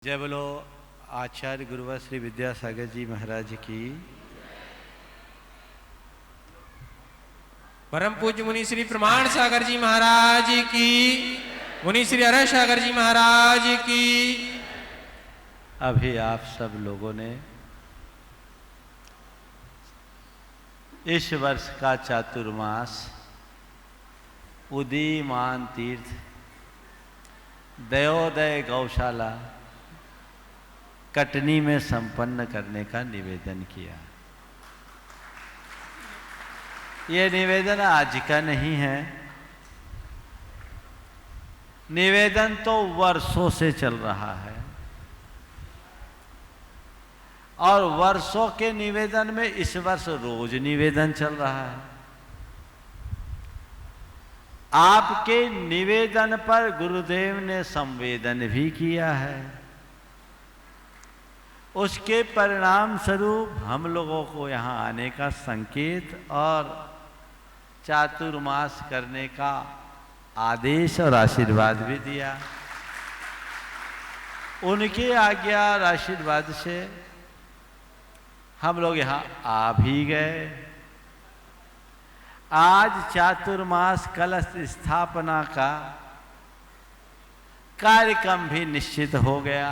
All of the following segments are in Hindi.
जय बोलो आचार्य गुरुवर श्री विद्यासागर जी महाराज की। परम पूज्य मुनि श्री प्रमाण सागर जी महाराज की, मुनि श्री हर सागर जी महाराज की। अभी आप सब लोगों ने इस वर्ष का चातुर्मास उदीयमान तीर्थ दयोदय गौशाला कटनी में संपन्न करने का निवेदन किया। ये निवेदन आज का नहीं है, निवेदन तो वर्षों से चल रहा है और वर्षों के निवेदन में इस वर्ष रोज निवेदन चल रहा है। आपके निवेदन पर गुरुदेव ने संवेदन भी किया है। उसके परिणाम स्वरूप हम लोगों को यहाँ आने का संकेत और चातुर्मास करने का आदेश और आशीर्वाद भी दिया। उनके आज्ञा और आशीर्वाद से हम लोग यहाँ आ भी गए। आज चातुर्मास कलश स्थापना का कार्यक्रम भी निश्चित हो गया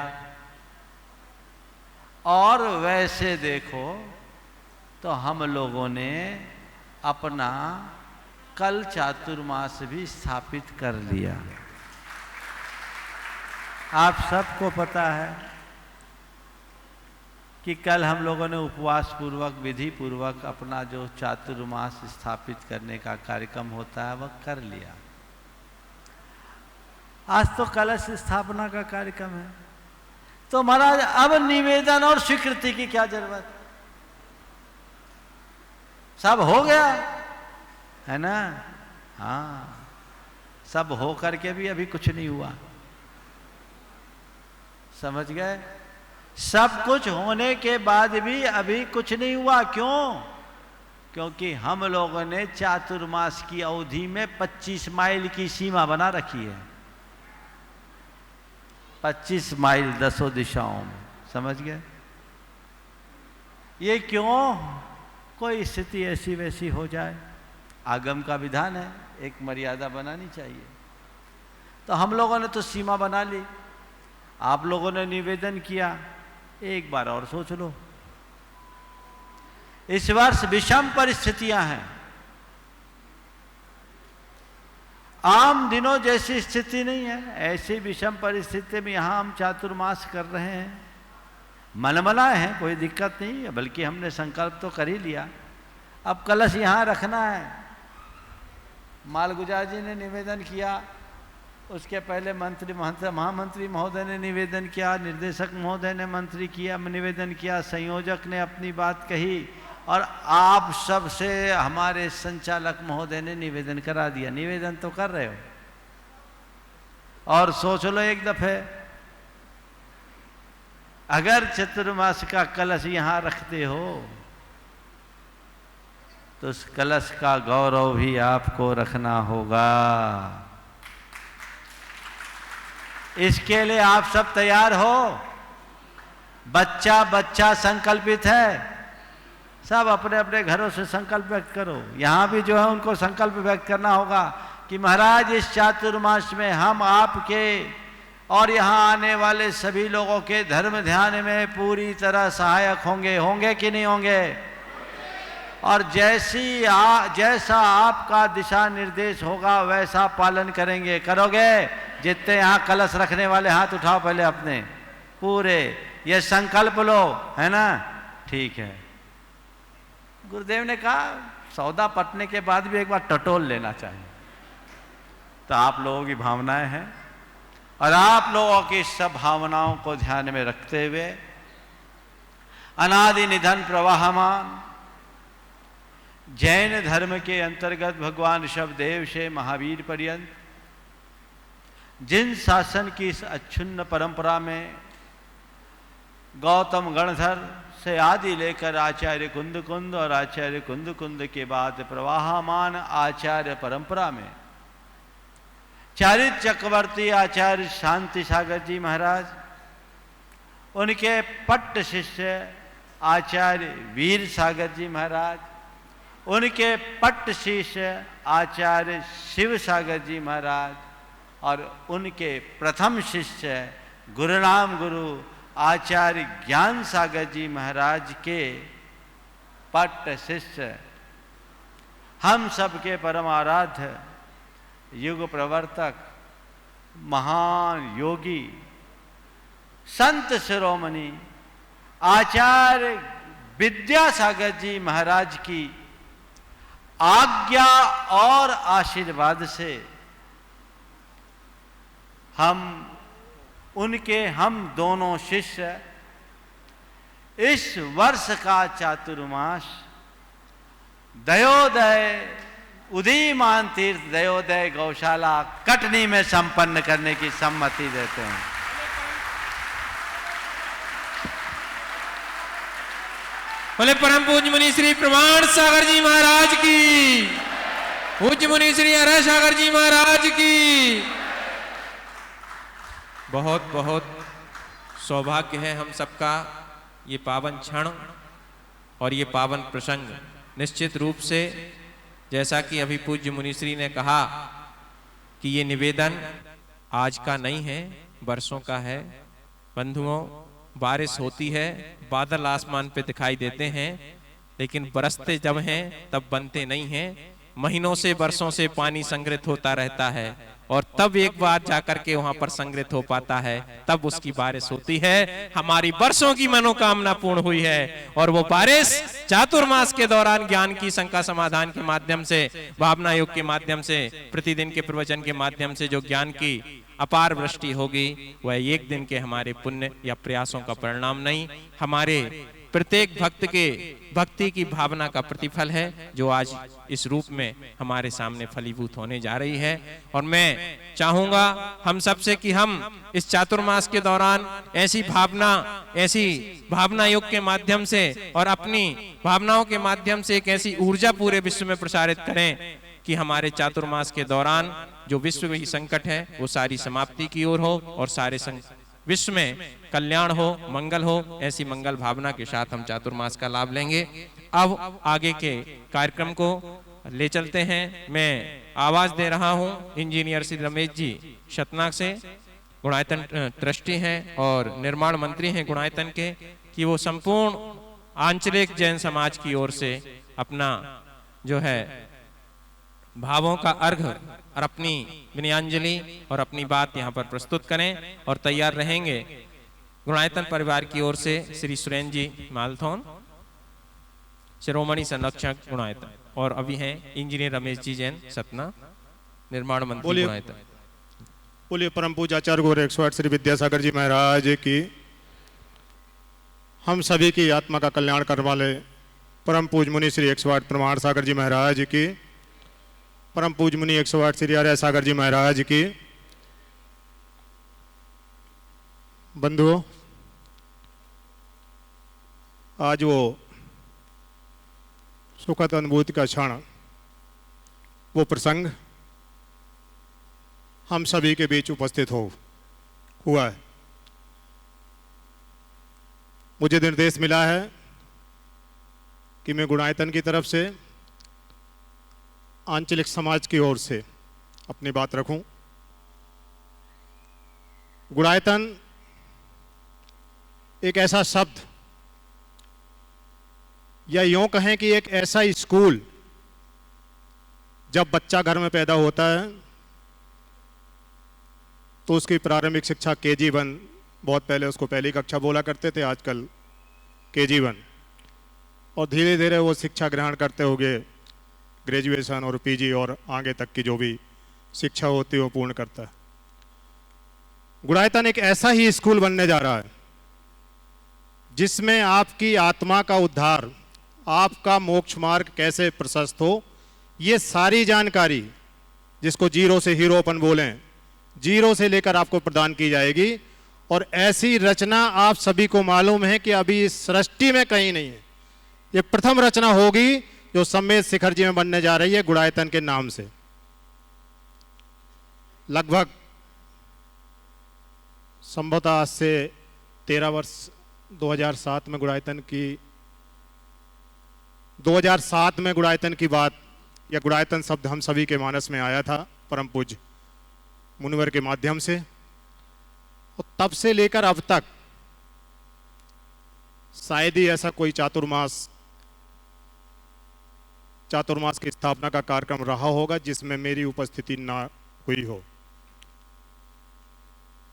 और वैसे देखो तो हम लोगों ने अपना कल चातुर्मास भी स्थापित कर लिया। आप सबको पता है कि कल हम लोगों ने उपवास पूर्वक विधि पूर्वक अपना जो चातुर्मास स्थापित करने का कार्यक्रम होता है वह कर लिया। आज तो कलश स्थापना का कार्यक्रम है, तो महाराज अब निवेदन और स्वीकृति की क्या जरूरत? सब हो गया है ना? हाँ, सब हो करके भी अभी कुछ नहीं हुआ। समझ गए? सब कुछ होने के बाद भी अभी कुछ नहीं हुआ। क्यों? क्योंकि हम लोगों ने चातुर्मास की अवधि में 25 माइल की सीमा बना रखी है। 25 माइल 10 दिशाओं में। समझ गए? ये क्यों? कोई स्थिति ऐसी वैसी हो जाए, आगम का विधान है, एक मर्यादा बनानी चाहिए। तो हम लोगों ने तो सीमा बना ली, आप लोगों ने निवेदन किया। एक बार और सोच लो, इस वर्ष विषम परिस्थितियां हैं। आम दिनों जैसी स्थिति नहीं है, ऐसी विषम परिस्थिति में यहां हम चातुर्मास कर रहे हैं। मनमनाए हैं, कोई दिक्कत नहीं है, बल्कि हमने संकल्प तो कर ही लिया। अब कलश यहां रखना है। मालगुजार जी ने निवेदन किया, उसके पहले मंत्री महामंत्री महोदय ने निवेदन किया, निर्देशक महोदय ने मंत्री किया निवेदन किया, संयोजक ने अपनी बात कही और आप सब से हमारे संचालक महोदय ने निवेदन करा दिया। निवेदन तो कर रहे हो और सोच लो एक दफे, अगर चतुर्मास का कलश यहां रखते हो तो उस कलश का गौरव भी आपको रखना होगा। इसके लिए आप सब तैयार हो? बच्चा बच्चा संकल्पित है। सब अपने अपने घरों से संकल्प व्यक्त करो। यहाँ भी जो है उनको संकल्प व्यक्त करना होगा कि महाराज इस चातुर्मास में हम आपके और यहाँ आने वाले सभी लोगों के धर्म ध्यान में पूरी तरह सहायक होंगे। होंगे कि नहीं होंगे? और जैसा आपका दिशा निर्देश होगा वैसा पालन करेंगे। करोगे? जितने यहाँ कलश रखने वाले हाथ उठाओ पहले अपने पूरे, ये संकल्प लो, है ना? ठीक है। गुरुदेव ने कहा सौदा पटने के बाद भी एक बार टटोल लेना चाहिए। तो आप लोगों की भावनाएं हैं और आप लोगों की सब भावनाओं को ध्यान में रखते हुए अनादि निधन प्रवाहमान जैन धर्म के अंतर्गत भगवान ऋषभदेव से महावीर पर्यंत जिन शासन की इस अच्छुन्न परंपरा में गौतम गणधर से आदि लेकर आचार्य कुंद कुंद और आचार्य कुंद कुंद के बाद प्रवाहमान आचार्य परंपरा में चारित्र चक्रवर्ती आचार्य शांति सागर जी महाराज उनके पट्ट शिष्य आचार्य वीर सागर जी महाराज, उनके पट्ट शिष्य आचार्य शिव सागर जी महाराज और उनके प्रथम शिष्य गुरुनाम गुरु आचार्य ज्ञान सागर जी महाराज के पट्ट शिष्य हम सबके परम आराध्य युग प्रवर्तक महान योगी संत शिरोमणि आचार्य विद्यासागर जी महाराज की आज्ञा और आशीर्वाद से हम दोनों शिष्य इस वर्ष का चातुर्मास दयोदय उदीयमान तीर्थ दयोदय गौशाला कटनी में संपन्न करने की सम्मति देते हैं। बोले परम पूज्य मुनि श्री प्रमाण सागर जी महाराज की, पूज्य मुनि श्री अरह सागर जी महाराज की। बहुत बहुत सौभाग्य है हम सबका ये पावन क्षण और ये पावन प्रसंग। निश्चित रूप से जैसा कि अभी पूज्य मुनिश्री ने कहा कि ये निवेदन आज का नहीं है, वर्षों का है। बंधुओं, बारिश होती है, बादल आसमान पे दिखाई देते हैं, लेकिन बरसते जब हैं तब बनते नहीं हैं। महीनों से वर्षों से पानी संग्रहित होता रहता है और तब एक बार जाकर के वहां पर संग्रहित हो पाता है, तब उसकी बारिश होती है। हमारी वर्षों की मनोकामना पूर्ण हुई है और वो बारिश चातुर्मास के दौरान ज्ञान की शंका समाधान के माध्यम से, भावना योग के माध्यम से, प्रतिदिन के प्रवचन के माध्यम से जो ज्ञान की अपार वृष्टि होगी वह एक दिन के हमारे पुण्य या प्रयासों का परिणाम नहीं, हमारे प्रत्येक भक्त के भक्ति की भावना का प्रतिफल है, जो आज इस रूप में हमारे सामने फलीभूत होने जा रही है। और मैं चाहूंगा हम सबसे कि हम इस चातुर्मास के दौरान ऐसी भावना योग के माध्यम से और अपनी भावनाओं के माध्यम से एक ऐसी ऊर्जा पूरे विश्व में प्रसारित करें कि हमारे चातुर्मास के दौरान जो विश्व की संकट है वो सारी समाप्ति की ओर हो और सारे विश्व में कल्याण हो, मंगल हो। ऐसी मंगल भावना के साथ हम चातुर्मास का लाभ लेंगे। अब आगे के कार्यक्रम को ले चलते हैं। मैं आवाज दे रहा हूं इंजीनियर श्री रमेश जी शतनाग से, गुणायतन ट्रस्टी हैं और निर्माण मंत्री हैं गुणायतन के, कि वो संपूर्ण आंचलिक जैन समाज की ओर से अपना जो है भावों का अर्घ और अपनी विनयांजलि और अपनी बात यहाँ पर प्रस्तुत करें। और तैयार रहेंगे गुणायतन परिवार की ओर से श्री सुरेन जी मालथौन, शिरोमणि संरक्षक गुणायतन, और अभी हैं इंजीनियर रमेश जी जैन सतना, निर्माण मंत्री गुणायतन। बोलिए परम पूज्य आचार्य गौर 108 श्री विद्यासागर जी महाराज की। हम सभी की आत्मा का कल्याण करने वाले परम पूज्य मुनि श्री 108 प्रमाण सागर जी महाराज की, परम पूज्य मुनि 108 श्री आर्य सागर जी महाराज की। बंधुओं, आज वो सुखद अनुभूति का क्षण, वो प्रसंग हम सभी के बीच उपस्थित हुआ है। मुझे निर्देश मिला है कि मैं गुणायतन की तरफ से आंचलिक समाज की ओर से अपनी बात रखूं। गुणायतन एक ऐसा शब्द, या यूं कहें कि एक ऐसा स्कूल, जब बच्चा घर में पैदा होता है तो उसकी प्रारंभिक शिक्षा KG1, बहुत पहले उसको पहली कक्षा बोला करते थे, आजकल KG1, और धीरे धीरे वो शिक्षा ग्रहण करते हुए ग्रेजुएशन और PG और आगे तक की जो भी शिक्षा होती है वो पूर्ण करता है। गुणायतन एक ऐसा ही स्कूल बनने जा रहा है जिसमें आपकी आत्मा का उद्धार, आपका मोक्ष मार्ग कैसे प्रशस्त हो, ये सारी जानकारी, जिसको जीरो से हीरोपन बोलें, जीरो से लेकर आपको प्रदान की जाएगी। और ऐसी रचना आप सभी को मालूम है कि अभी इस सृष्टि में कहीं नहीं है। ये प्रथम रचना होगी जो सम्मेद शिखर जी में बनने जा रही है गुणायतन के नाम से। लगभग संभवतः से 13 वर्ष 2007 में गुणायतन की बात या गुणायतन शब्द हम सभी के मानस में आया था परम पूज्य मुनिवर के माध्यम से, और तब से लेकर अब तक शायद ही ऐसा कोई चातुर्मास की स्थापना का कार्यक्रम रहा होगा जिसमें मेरी उपस्थिति ना हुई हो।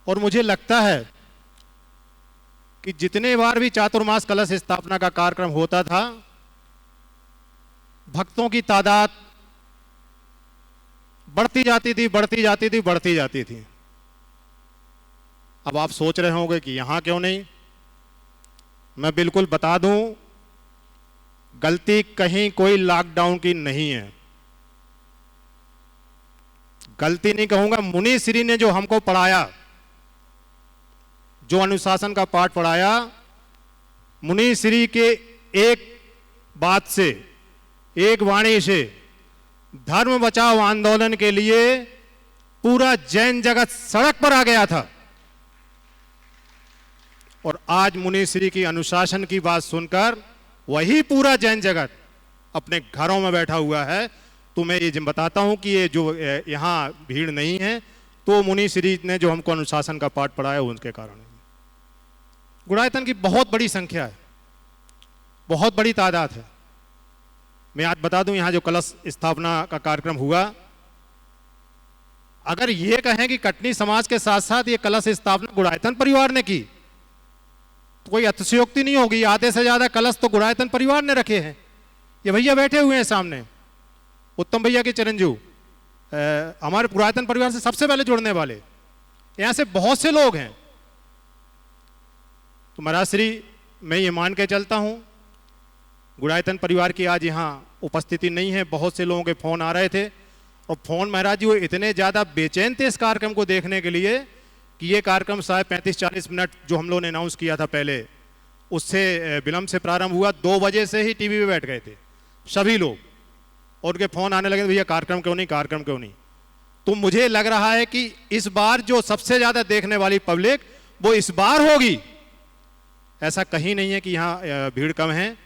और मुझे लगता है कि जितने बार भी चातुर्मास कलश स्थापना का कार्यक्रम होता था, भक्तों की तादाद बढ़ती जाती थी। अब आप सोच रहे होंगे कि यहां क्यों नहीं। मैं बिल्कुल बता दूं, गलती कहीं कोई लॉकडाउन की नहीं है। गलती नहीं कहूंगा, मुनि श्री ने जो हमको पढ़ाया, जो अनुशासन का पाठ पढ़ाया, मुनि श्री के एक बात से, एक वाणी से धर्म बचाओ आंदोलन के लिए पूरा जैन जगत सड़क पर आ गया था। और आज मुनि श्री की अनुशासन की बात सुनकर वही पूरा जैन जगत अपने घरों में बैठा हुआ है। तो मैं ये बताता हूं कि ये जो यहां भीड़ नहीं है, तो मुनि श्री ने जो हमको अनुशासन का पाठ पढ़ाया उनके कारण। गुणायतन की बहुत बड़ी संख्या है, बहुत बड़ी तादाद है। मैं आज बता दूं, यहां जो कलश स्थापना का कार्यक्रम हुआ, अगर ये कहें कि कटनी समाज के साथ साथ ये कलश स्थापना गुणायतन परिवार ने की, तो कोई अतिशयोक्ति नहीं होगी। आधे से ज्यादा कलश तो गुणायतन परिवार ने रखे हैं। ये भैया बैठे हुए हैं सामने, उत्तम भैया के चिरंजू, हमारे गुणायतन परिवार से सबसे पहले जुड़ने वाले, यहां से बहुत से लोग हैं। तो महाराज श्री, मैं ये मान के चलता हूं, गुणायतन परिवार की आज यहाँ उपस्थिति नहीं है। बहुत से लोगों के फोन आ रहे थे, और फोन महाराज जी वो इतने ज़्यादा बेचैन थे इस कार्यक्रम को देखने के लिए कि ये कार्यक्रम शायद 35-40 मिनट जो हम लोगों ने अनाउंस किया था पहले, उससे विलंब से प्रारंभ हुआ। 2 बजे से ही टीवी पे बैठ गए थे सभी लोग, और उनके फोन आने लगे, भैया कार्यक्रम क्यों नहीं। तो मुझे लग रहा है कि इस बार जो सबसे ज़्यादा देखने वाली पब्लिक वो इस बार होगी। ऐसा कहीं नहीं है कि यहाँ भीड़ कम है।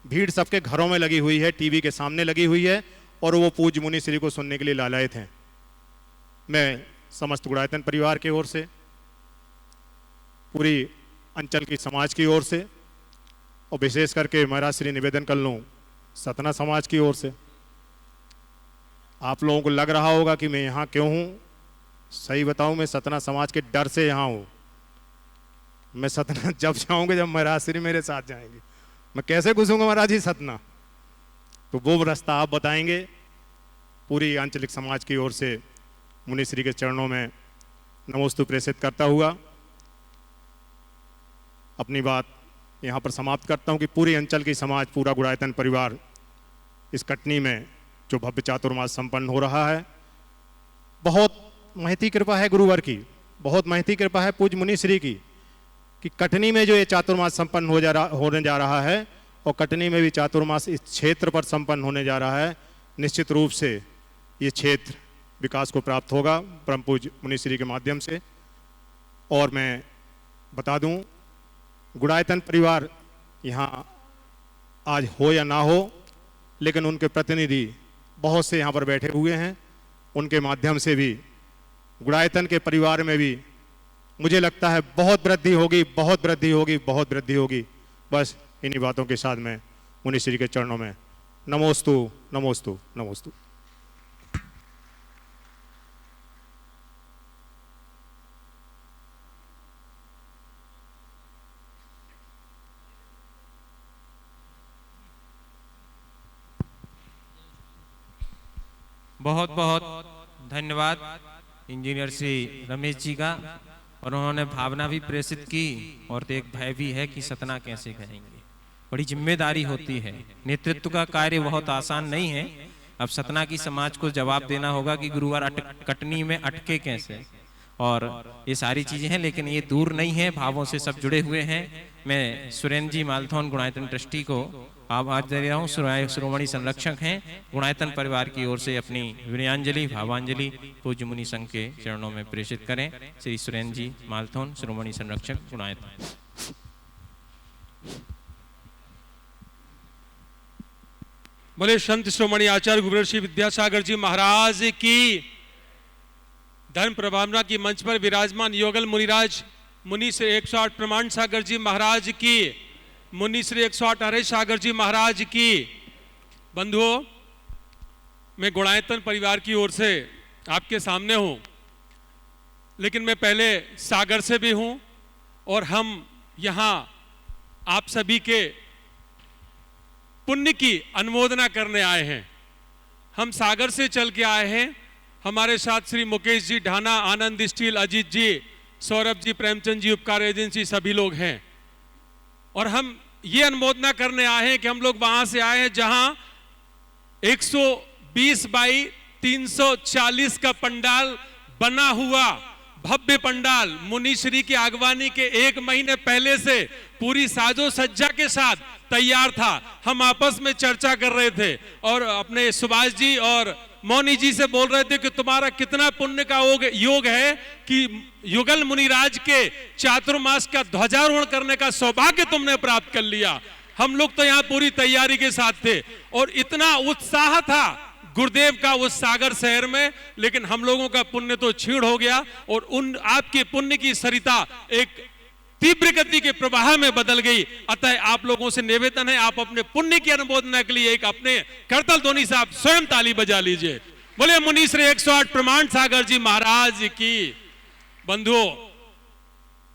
भीड़ सबके घरों में लगी हुई है, टीवी के सामने लगी हुई है, और वो पूज्य मुनि श्री को सुनने के लिए लालायित हैं। मैं समस्त गुणायतन परिवार की ओर से, पूरी अंचल की समाज की ओर से, और विशेष करके महाराज श्री निवेदन कर लूँ सतना समाज की ओर से। आप लोगों को लग रहा होगा कि मैं यहाँ क्यों हूँ। सही बताऊँ, मैं सतना समाज के डर से यहाँ हूँ। मैं सतना जब जाऊँगा जब महाराज श्री मेरे साथ जाएंगे। मैं कैसे घुसूंगा महाराज जी सतना, तो वो रास्ता आप बताएंगे। पूरी आंचलिक समाज की ओर से मुनि श्री के चरणों में नमोस्तु प्रेषित करता हुआ अपनी बात यहाँ पर समाप्त करता हूँ कि पूरी अंचल की समाज, पूरा गुणायतन परिवार इस कटनी में जो भव्य चातुर्मास संपन्न हो रहा है, बहुत महती कृपा है गुरुवर की, बहुत महती कृपा है पूज्य मुनि श्री की कि कटनी में जो ये चातुर्मास संपन्न होने जा रहा है, और कटनी में भी चातुर्मास इस क्षेत्र पर संपन्न होने जा रहा है। निश्चित रूप से ये क्षेत्र विकास को प्राप्त होगा परम पूज्य मुनि श्री के माध्यम से। और मैं बता दूं, गुणायतन परिवार यहाँ आज हो या ना हो, लेकिन उनके प्रतिनिधि बहुत से यहाँ पर बैठे हुए हैं। उनके माध्यम से भी गुणायतन के परिवार में भी मुझे लगता है बहुत वृद्धि होगी। बस इन्हीं बातों के साथ में मुनि श्री के चरणों में नमोस्तु। बहुत बहुत धन्यवाद इंजीनियर श्री रमेश जी का। और उन्होंने भावना भी प्रेषित की, और तो एक भय भी है कि सतना कैसे करेंगे। बड़ी जिम्मेदारी होती है, नेतृत्व का कार्य बहुत आसान नहीं है। अब सतना की समाज को जवाब देना होगा कि गुरुवार कटनी में अटके कैसे, और ये सारी चीजें हैं। लेकिन ये दूर नहीं है, भावों से सब जुड़े हुए हैं। मैं सुरेंद्र जी मालथौन गुणायतन ट्रस्टी को आभार दे रहा हूँ। शिरोमणि संरक्षक हैं, गुणायतन परिवार की ओर से अपनी विनयाञ्जलि भावांजलि पूज्य मुनि संघ के चरणों में प्रेषित करें। श्री सुरेंद्र जी मालथौन, शिरोमणि संरक्षक गुणायतन। बोले संत शिरोमणि आचार्य गुरुदेव श्री विद्यासागर जी महाराज की। धर्म प्रभावना की मंच पर विराजमान योगल मुनिराज मुनि श्री 108 प्रमाण सागर जी महाराज की, मुनि श्री 108 हरे सागर जी महाराज की। बंधुओं, मैं गुणायतन परिवार की ओर से आपके सामने हूं, लेकिन मैं पहले सागर से भी हूं और हम यहां आप सभी के पुण्य की अनुमोदना करने आए हैं। हम सागर से चल के आए हैं। हमारे साथ श्री मुकेश जी ढाना, आनंद स्टील, अजीत जी, सौरभ जी, प्रेमचंद जी, उपकार एजेंसी, सभी लोग हैं। और हम ये अनुमोदना करने आए हैं कि हम लोग वहां से आए हैं जहां 120 बाई 340 का पंडाल बना हुआ, भव्य पंडाल मुनिश्री की आगवानी के 1 महीने पहले से पूरी साजो सज्जा के साथ तैयार था। हम आपस में चर्चा कर रहे थे और अपने सुभाष जी और मौनी जी से बोल रहे थे कि तुम्हारा कितना पुण्य का योग है कि युगल मुनिराज के चातुर्मास का ध्वजारोहण करने का सौभाग्य तुमने प्राप्त कर लिया। हम लोग तो यहाँ पूरी तैयारी के साथ थे और इतना उत्साह था गुरुदेव का उस सागर शहर में, लेकिन हम लोगों का पुण्य तो क्षीण हो गया और उन आपके पुण्य की सरिता एक तीव्र गति के प्रवाह में बदल गई। अतः आप लोगों से निवेदन है, आप अपने पुण्य की अनुमोदना के लिए एक अपने करतल ध्वनि से आप स्वयं ताली बजा लीजिए। बोले मुनि श्री 108 प्रमाण सागर जी महाराज की। बंधुओं,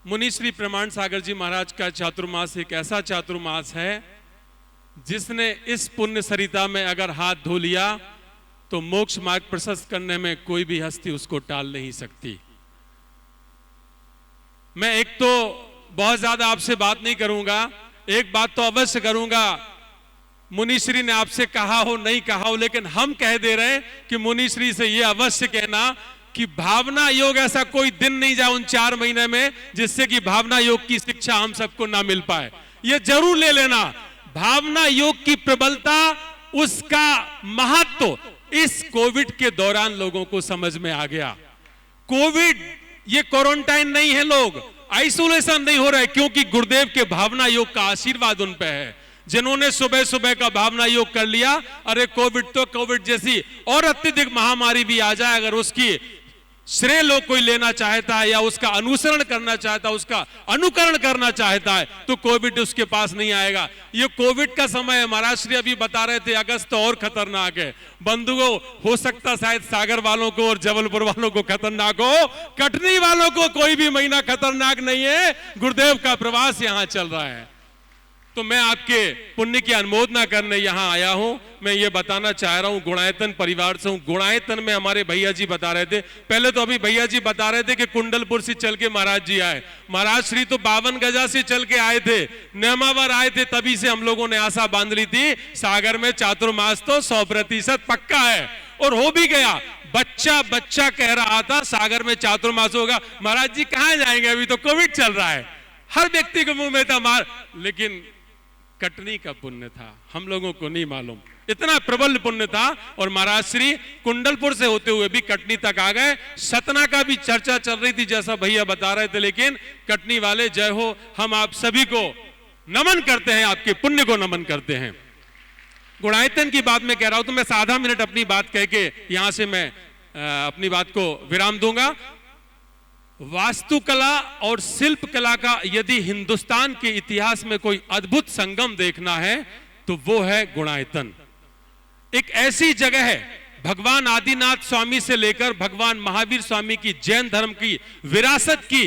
मुनि श्री प्रमाण सागर जी महाराज का चातुर्मास एक ऐसा चातुर्मास है जिसने इस पुण्य सरिता में अगर हाथ धो लिया तो मोक्ष मार्ग प्रशस्त करने में कोई भी हस्ती उसको टाल नहीं सकती। मैं एक तो बहुत ज्यादा आपसे बात नहीं करूंगा, एक बात तो अवश्य करूंगा। मुनिश्री ने आपसे कहा हो नहीं कहा हो, लेकिन हम कह दे रहे हैं कि मुनिश्री से यह अवश्य कहना कि भावना योग ऐसा कोई दिन नहीं जाए उन 4 महीने में जिससे कि भावना योग की शिक्षा हम सबको ना मिल पाए। यह जरूर ले लेना, भावना योग की प्रबलता, उसका महत्व इस कोविड के दौरान लोगों को समझ में आ गया। कोविड ये क्वारंटाइन नहीं है, लोग आइसोलेशन नहीं हो रहे, क्योंकि गुरुदेव के भावना योग का आशीर्वाद उन पे है। जिन्होंने सुबह सुबह का भावना योग कर लिया, अरे कोविड तो कोविड जैसी और अत्यधिक महामारी भी आ जाए, अगर उसकी श्रेय लोग कोई लेना चाहता है या उसका अनुसरण करना चाहता है, उसका अनुकरण करना चाहता है, तो कोविड उसके पास नहीं आएगा। ये कोविड का समय है। महाराज श्री अभी बता रहे थे अगस्त तो और खतरनाक है। बंधुओं, हो सकता शायद सागर वालों को और जबलपुर वालों को खतरनाक हो, कटनी वालों को कोई भी महीना खतरनाक नहीं है। गुरुदेव का प्रवास यहां चल रहा है। तो मैं आपके पुण्य की अनुमोदना करने यहां आया हूं। मैं ये बताना चाह रहा हूं, गुणायतन परिवार से हूं। गुणायतन में हमारे भैया जी बता रहे थे, पहले तो अभी भैया जी बता रहे थे कि कुंडलपुर से चल के महाराज जी आए। महाराज श्री तो 52 गजा से चल के आए थे, नेमावर आए थे, तभी से हम लोगों ने आशा बांध ली थी सागर में चातुर्मास तो 100% पक्का है, और हो भी गया। बच्चा बच्चा कह रहा था सागर में चातुर्मास होगा। महाराज जी कहां जाएंगे, अभी तो कोविड चल रहा है। हर व्यक्ति के मुंह में था लेकिन कटनी का पुण्य था, हम लोगों को नहीं मालूम, इतना प्रबल पुण्य था। और महाराज श्री कुंडलपुर से होते हुए भी कटनी तक आ गए। सतना का भी चर्चा चल रही थी जैसा भैया बता रहे थे, लेकिन कटनी वाले जय हो, हम आप सभी को नमन करते हैं, आपके पुण्य को नमन करते हैं। गुणायतन की बात मैं कह रहा हूं तो मैं आधा मिनट अपनी बात कह के यहां से मैं अपनी बात को विराम दूंगा। वास्तुकला और शिल्प कला का यदि हिंदुस्तान के इतिहास में कोई अद्भुत संगम देखना है तो वो है गुणायतन। एक ऐसी जगह है, भगवान आदिनाथ स्वामी से लेकर भगवान महावीर स्वामी की जैन धर्म की विरासत की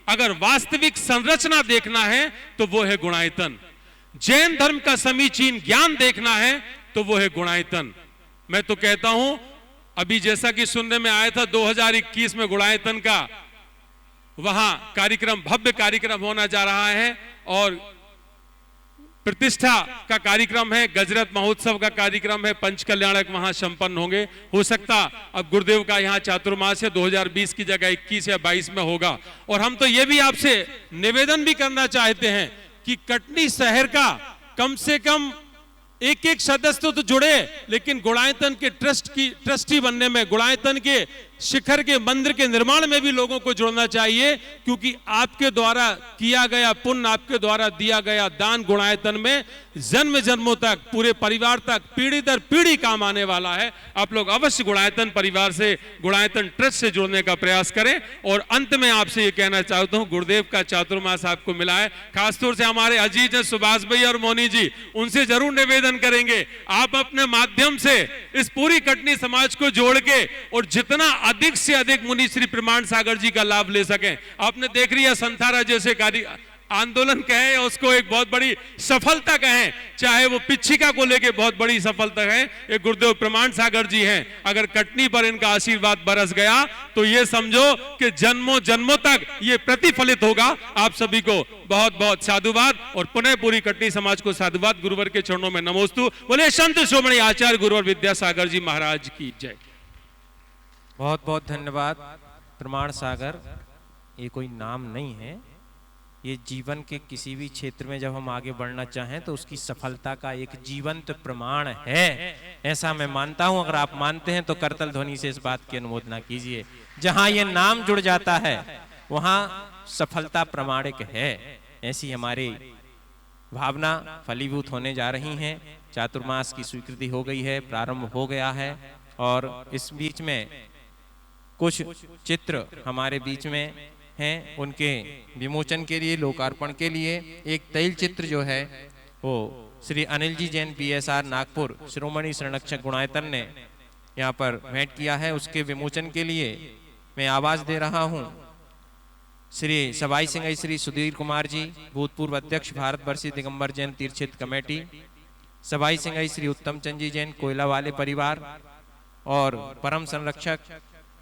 अगर वास्तविक संरचना देखना है तो वो है गुणायतन। जैन धर्म का समीचीन ज्ञान देखना है तो वो है गुणायतन। मैं तो कहता हूं, अभी जैसा कि सुनने में आया था 2021 में गुणायतन का वहां कार्यक्रम, भव्य कार्यक्रम होना जा रहा है और प्रतिष्ठा का कार्यक्रम है, गजरत महोत्सव का कार्यक्रम है, पंच कल्याणक वहां संपन्न होंगे। हो सकता अब गुरुदेव का यहां चातुर्मास है 2020 की जगह 21 या 22 में होगा। और हम तो ये भी आपसे निवेदन भी करना चाहते हैं कि कटनी शहर का कम से कम एक सदस्य तो जुड़े, लेकिन गुणायतन के ट्रस्टी बनने में, गुणायतन के शिखर के मंदिर के निर्माण में भी लोगों को जुड़ना चाहिए, क्योंकि आपके द्वारा किया गया पुण्य, आपके द्वारा दिया गया दान गुणायतन में जन्म जन्मों तक, पूरे परिवार तक, पीढ़ी दर पीढ़ी काम आने वाला है। आप लोग अवश्य गुणायतन परिवार से, गुणायतन ट्रस्ट से जुड़ने का प्रयास करें। और अंत में आपसे ये कहना चाहता हूं, गुरुदेव का चातुर्मास आपको मिला है, खासतौर से हमारे अजीज हैं सुभाष भाई और मोनी जी, उनसे जरूर निवेदन करेंगे आप अपने माध्यम से इस पूरी कटनी समाज को जोड़ के और जितना अधिक से अधिक मुनि श्री प्रमाण सागर जी का लाभ ले सकें। आपने देख लिया संथारा जैसे कार्य आंदोलन कहें, उसको एक बहुत बड़ी सफलता कहें, चाहे वो पिछिका को लेके बहुत बड़ी सफलता है, ये गुरुदेव प्रमाण सागर जी हैं। अगर कटनी पर इनका आशीर्वाद बरस गया तो ये समझो कि जन्मों जन्मों तक ये प्रतिफलित होगा। आप सभी को बहुत बहुत साधुवाद और पुनः पूरी कटनी समाज को साधुवाद। गुरुवर के चरणों में नमोस्तु। बोले संत शिरोमणि आचार्य गुरुवर विद्यासागर जी महाराज की जय। बहुत बहुत धन्यवाद। प्रमाण सागर ये कोई नाम नहीं है, ये जीवन के किसी भी क्षेत्र में जब हम आगे बढ़ना चाहें तो उसकी सफलता का एक जीवंत प्रमाण है, ऐसा मैं मानता हूं। अगर आप मानते हैं तो करतल ध्वनि से इस बात की अनुमोदना कीजिए। जहां ये नाम जुड़ जाता है वहां सफलता प्रमाणिक है। ऐसी हमारी भावना फलीभूत होने जा रही हैं। चातुर्मास की स्वीकृति हो गई है, प्रारंभ हो गया है और इस बीच में कुछ चित्र हमारे बीच में हैं, उनके विमोचन के लिए, लोकार्पण के लिए एक तैल चित्र जो है वो श्री अनिल जी जैन PSR नागपुर शिरोमणि संरक्षक गुणायतन ने यहाँ पर भेंट किया है। उसके विमोचन के लिए मैं आवाज दे रहा हूँ श्री सवाई सिंह श्री सुधीर कुमार जी, भूतपूर्व अध्यक्ष भारतवर्षीय दिगंबर जैन तीर्थ क्षेत्र कमेटी, सवाई सिंह श्री उत्तम चंद जी जैन कोयला वाले परिवार और परम संरक्षक,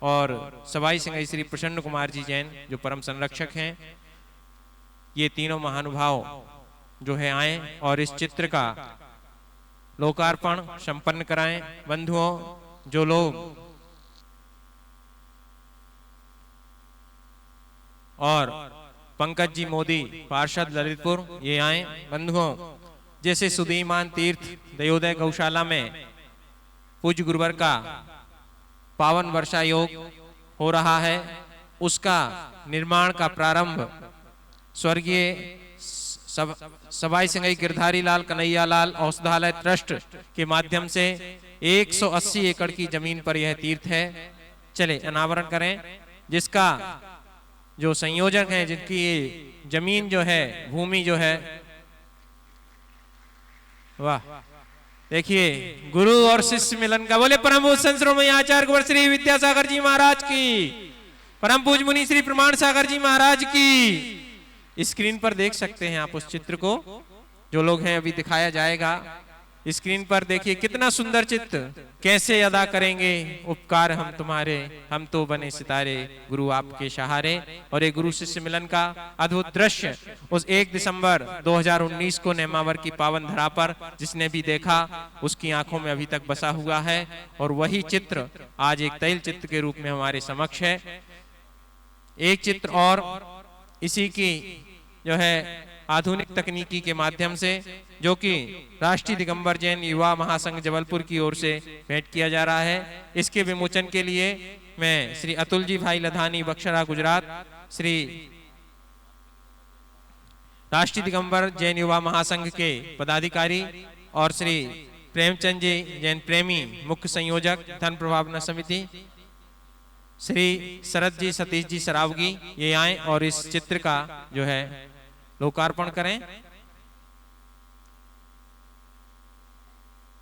और सवाई सिंह श्री प्रसन्न कुमार जी जैन जो परम संरक्षक हैं। ये तीनों महानुभाव जो है आए और इस चित्र का लोकार्पण संपन्न कराएं। बंधुओं, जो लोग और पंकज जी मोदी पार्षद ललितपुर ये आए। बंधुओं, जैसे सुधीमान तीर्थ दयोदय गौशाला में पूज्य गुरुवर का पावन वर्षा योग हो रहा है, उसका निर्माण का प्रारंभ स्वर्गीय सवाई सिंह गिरधारी लाल कन्हैया लाल औषधालय ट्रस्ट के माध्यम से 180 एकड़ की जमीन पर यह तीर्थ है। चले अनावरण करें, जिसका जो संयोजक हैं, जिनकी ये जमीन जो है, भूमि जो है, वाह देखिए, गुरु और शिष्य मिलन का। बोले परम पूज्य संत शिरोमणि आचार्य गुरुवर श्री विद्यासागर जी महाराज की, परम पूज्य मुनि श्री प्रमाण सागर जी महाराज की। स्क्रीन पर देख सकते हैं आप उस चित्र को, जो लोग हैं अभी दिखाया जाएगा। स्क्रीन पर देखिए कितना सुंदर चित्र। कैसे अदा करेंगे उपकार हम तुम्हारे, हम तो बने सितारे, गुरु आपके सहारे। और एक गुरु शिष्य मिलन का अद्भुत दृश्य उस 1 दिसंबर 2019 को नेमावर की पावन धरा पर जिसने भी देखा उसकी आंखों में अभी तक बसा हुआ है। और वही चित्र आज एक तैल चित्र के रूप में हमारे समक्ष है। एक चित्र और इसी की जो है आधुनिक तकनीकी के माध्यम से, जो कि राष्ट्रीय दिगंबर जैन युवा महासंघ जबलपुर की ओर से भेंट किया जा रहा है। इसके विमोचन के लिए मैं श्री अतुल जी भाई लधानी बक्सरा गुजरात, श्री राष्ट्रीय दिगंबर जैन युवा महासंघ के पदाधिकारी और श्री प्रेमचंद जी जैन प्रेमी मुख्य संयोजक धन प्रभावना समिति, श्री शरद जी सतीश जी सरावगी ये आए और इस चित्र का जो है लोकार्पण करें।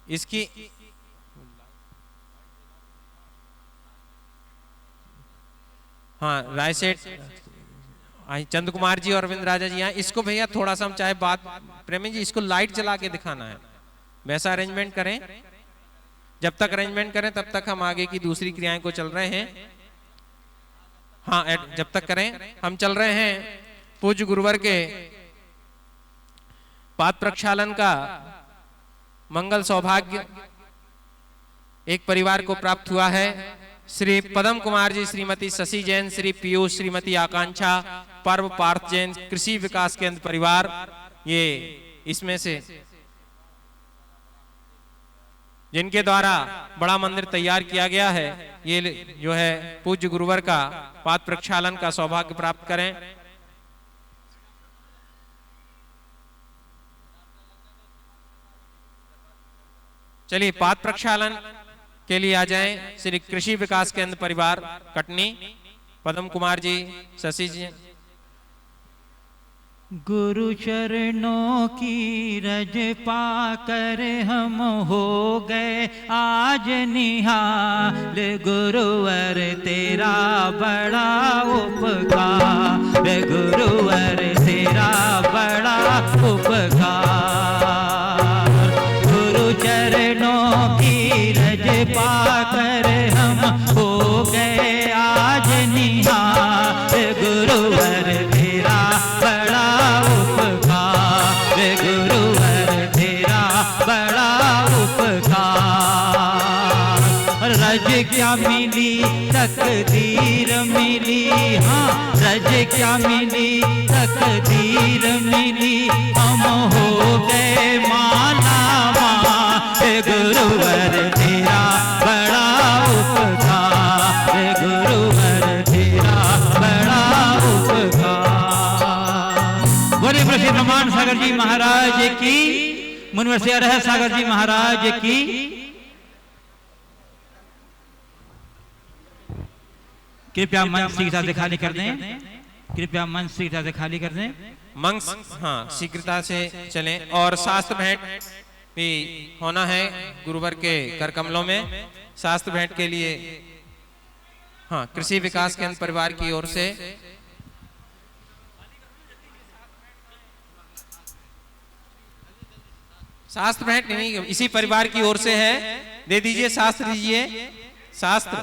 इसकी हाँ रायसेठ चंद कुमार जी और अरविंद राजा जी यहाँ। इसको भैया थोड़ा सा हम चाहे बात, प्रेमी जी इसको लाइट जला के दिखाना है, वैसा अरेंजमेंट करें। जब तक अरेंजमेंट करें तब तक हम आगे की दूसरी क्रियाएं को चल रहे हैं। हाँ जब तक करें हम चल रहे हैं। पूज्य गुरुवर के पाद प्रक्षालन का मंगल सौभाग्य एक परिवार को प्राप्त हुआ है। श्री पदम कुमार जी, श्रीमती शशि जैन, श्री पीयूष, श्रीमती आकांक्षा, पर्व पार्थ जैन कृषि विकास केंद्र परिवार, ये इसमें से जिनके द्वारा बड़ा मंदिर तैयार किया गया है, ये जो है पूज्य गुरुवर का पाद प्रक्षालन का सौभाग्य प्राप्त करें। चलिए पाद प्रक्षालन के लिए आ जाएं श्री कृषि विकास केंद्र परिवार कटनी, पद्म कुमार जी, शशि जी। गुरु चरणों की रज पाकर हम हो गए आज निहाल, गुरुवर तेरा बड़ा उपकार, गुरुवर तेरा बड़ा उपकार। गुरु चरणों की रज पाकर हम हो गए आज निहाल, गुरुवर तेरा बड़ा उपकार, गुरुवर तेरा बड़ा उपकार। रज क्या मिली तकदीर मिली, हाँ रज क्या मिली तकदीर मिली, हम हो गए माला माल, गुरुवर तेरा बड़ा उपकार, गुरुवर तेरा बड़ा उपकार। बोले प्रसिद्ध प्रमाण सागर जी महाराज की, मुनिवर से रह सागर जी महाराज की। कृपया मंच शीघ्रता से खाली कर दें, कृपया मंच शीघ्रता से खाली कर दें। मंच हाँ शीघ्रता से चलें। और शास्त्र भेंट भी होना है गुरुवर के कर कमलों में। शास्त्र भेंट के लिए हाँ कृषि विकास केंद्र परिवार की ओर से शास्त्र भेंट नहीं, इसी परिवार की ओर से है, दे दीजिए, शास्त्र दीजिए। शास्त्र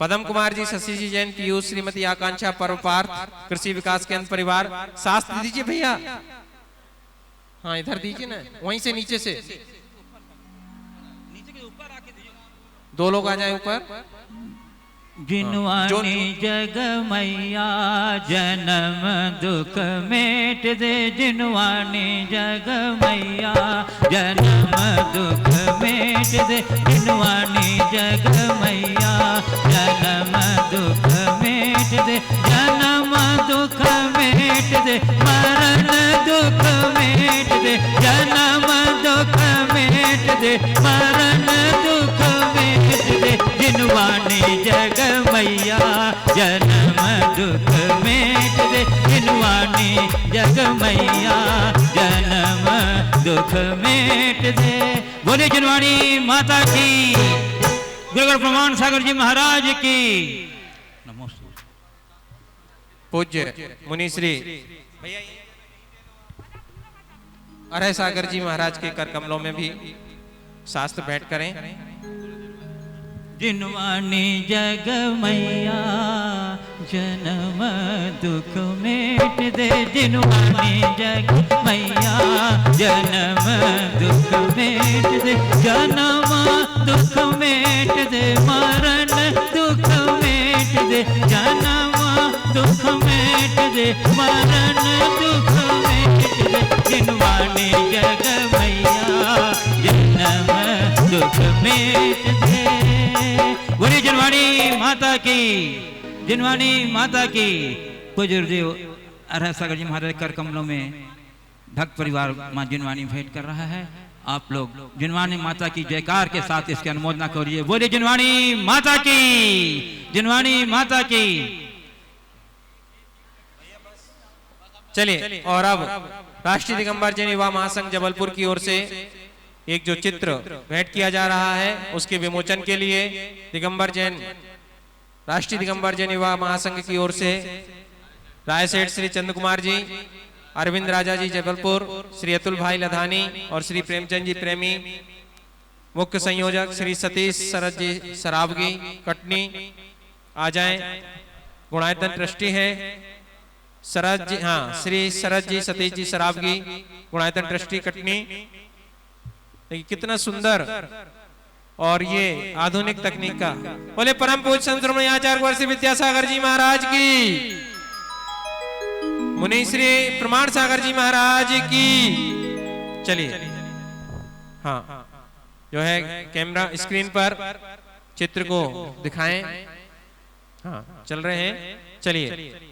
पद्म कुमार जी, शशि जी जैन, पीयूष, श्रीमती आकांक्षा, परपार्थ, कृषि विकास केंद्र परिवार। शास्त्र दीजिए भैया, हाँ इधर दीजिए ना, वहीं से नीचे से दो लोग आ जाए ऊपर। जिनवानी जग मैया जन्म दुख मेट दे, जिनवानी जग मैया जन्म दुख मेट दे, जिनवानी जग मैया जन्म दुख मेट दे, जन्म दुख मेट दे, मरण दुख मेट दे, जन्म दुख मेट दे, मरण दुख मेट दे, जिनवानी जग मैया जन्म दुख मेट दे, जिनवानी जग मैया जन्म दुख मेट दे। बोले जिनवानी माता की, गुरुवर प्रमाण सागर जी महाराज की। नमस्ते। पूज्य मुनि श्री अरह सागर जी महाराज के कर कमलों में भी शास्त्र भेंट करें। जिनवानी जग मैया जन्म दुख मेट दे, जिनवानी जग मैया जन्म दुख मेट दे, जन्म दुख मेट दे, मरण दुख मेट दे, जन्म दुख मेट दे, मरण दुख मेट दे, जिनवानी जग मैया जन्म दुख मेट दे। बोली जिनवानी माता की, जिनवानी माता की। पूज्य गुरुदेव अरह सागर जी महाराज कर कमलों में भक्त परिवार मां जिनवानी भेंट कर रहा है। आप लोग जिनवानी माता की जयकार के साथ इसकी अनुमोदना करिए। बोले जिनवानी माता की, जिनवानी माता की। चलिए और अब राष्ट्रीय दिगंबर जैन युवा महासंघ जबलपुर की ओर से एक जो चित्र भेंट किया जा रहा है, उसके विमोचन के लिए दिगंबर जैन राष्ट्रीय दिगंबर जैन युवा महासंघ की ओर से रायसेठ श्री चंद्र कुमार जी, अरविंद राजा जी जबलपुर, श्री अतुल भाई लधानी और श्री प्रेमचंद जी प्रेमी, मुख्य संयोजक श्री सतीश शरद जी सरावगी कटनी आ जाएं। गुणायतन ट्रस्टी है शरद जी, हाँ श्री शरद जी सतीश जी सरावगी, गुणायतन ट्रस्टी कटनी। कितना सुंदर और ये आधुनिक तकनीक का। बोले परम पूज्य संत श्रोमणी आचार्य वर्षी विद्यासागर जी महाराज की, मुनि श्री प्रमाण सागर जी महाराज की। चलिए हाँ जो है कैमरा स्क्रीन पर चित्र को दिखाएं। हाँ, चल रहे हैं, चलिए।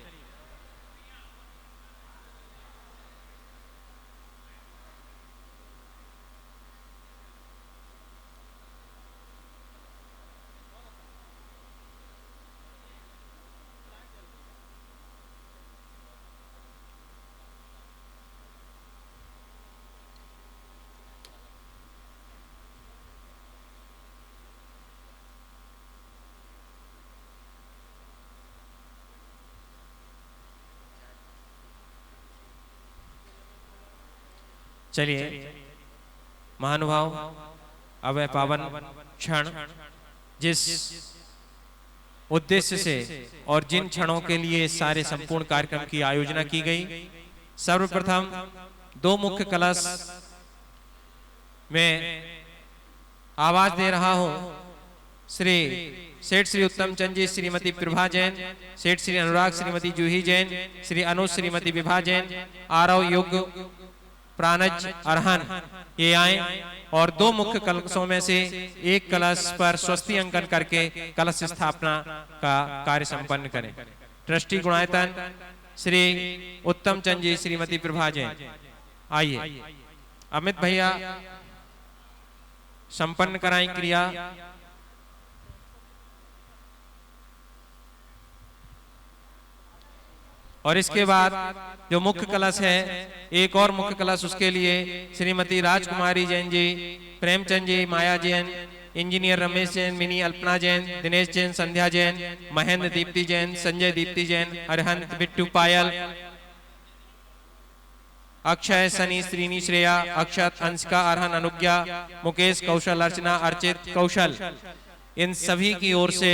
चलिए महानुभाव, अब है पावन क्षण, जिस उद्देश्य से और जिन क्षणों के लिए सारे संपूर्ण कार्यक्रम की आयोजना की गई। सर्वप्रथम 2 मुख्य कलश में आवाज दे रहा हूं। श्री सेठ श्री उत्तम चंद जी, श्रीमती प्रभा जैन, सेठ श्री अनुराग, श्रीमती जूही जैन, श्री अनुज, श्रीमती विभा जैन, आरव युग प्राणज अरहन, ये आए और 2 मुख्य कलशों में से एक कलश पर स्वस्ति अंकन करके कलश स्थापना का कार्य संपन्न करें। ट्रस्टी गुणायतन श्री उत्तम चंद जी, श्रीमती प्रभा जैन, आइए। अमित भैया संपन्न कराएं क्रिया। और इसके बाद जो मुख्य कलश है, एक और मुख्य कलश, उसके लिए श्रीमती राजकुमारी जैन जी, प्रेमचंद जी, माया जैन, इंजीनियर रमेश जैन, मिनी अल्पना जैन, दिनेश जैन, संध्या जैन, महेंद्र दीप्ति जैन, संजय दीप्ति जैन, अरहंत बिट्टू पायल, अक्षय सनी, श्रीनी श्रेया, अक्षत, अंशिका, अरहन, अनुज्ञा, मुकेश, कौशल, अर्चना, अर्चित, कौशल, इन सभी की ओर से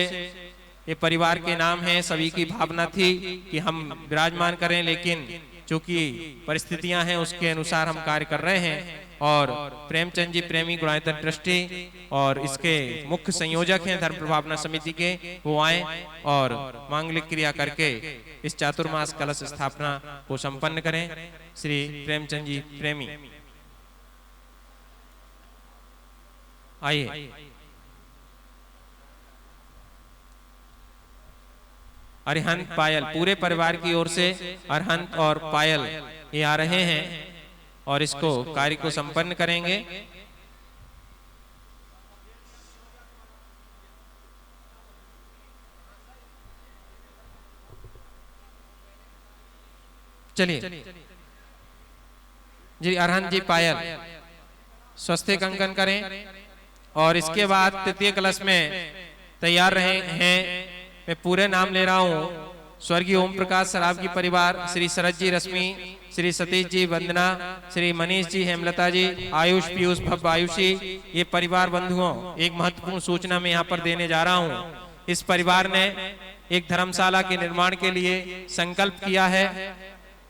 ये परिवार के नाम हैं। सभी की भावना थी कि हम विराजमान करें, लेकिन चूंकि परिस्थितियां हैं उसके अनुसार हम कार्य कर रहे हैं। और प्रेमचंद जी प्रेमी गुणायतन ट्रस्टी और इसके मुख्य संयोजक हैं धर्म प्रभावना समिति के, वो आए और मांगलिक क्रिया करके इस चातुर्मास कलश स्थापना को संपन्न करें। श्री प्रेमचंद जी प्रेमी आइए। अरहंत पायल, पूरे परिवार की ओर से अरहंत और पायल ये आ रहे हैं और इसको कार्य को संपन्न करेंगे। चलिए जी, अरहंत जी पायल स्वस्तिक अंकन करें और इसके बाद तृतीय कलश में तैयार रहे हैं। मैं पूरे नाम ले रहा हूँ। स्वर्गीय ओम प्रकाश सराफ की परिवार, श्री शरद जी रश्मि, श्री सतीश जी वंदना, श्री मनीष जी हेमलता जी, आयुष पीयूष भव आयुषी, ये परिवार बंधुओं एक महत्वपूर्ण सूचना मैं यहाँ पर देने जा रहा हूँ। इस परिवार ने एक धर्मशाला के निर्माण के लिए संकल्प किया है।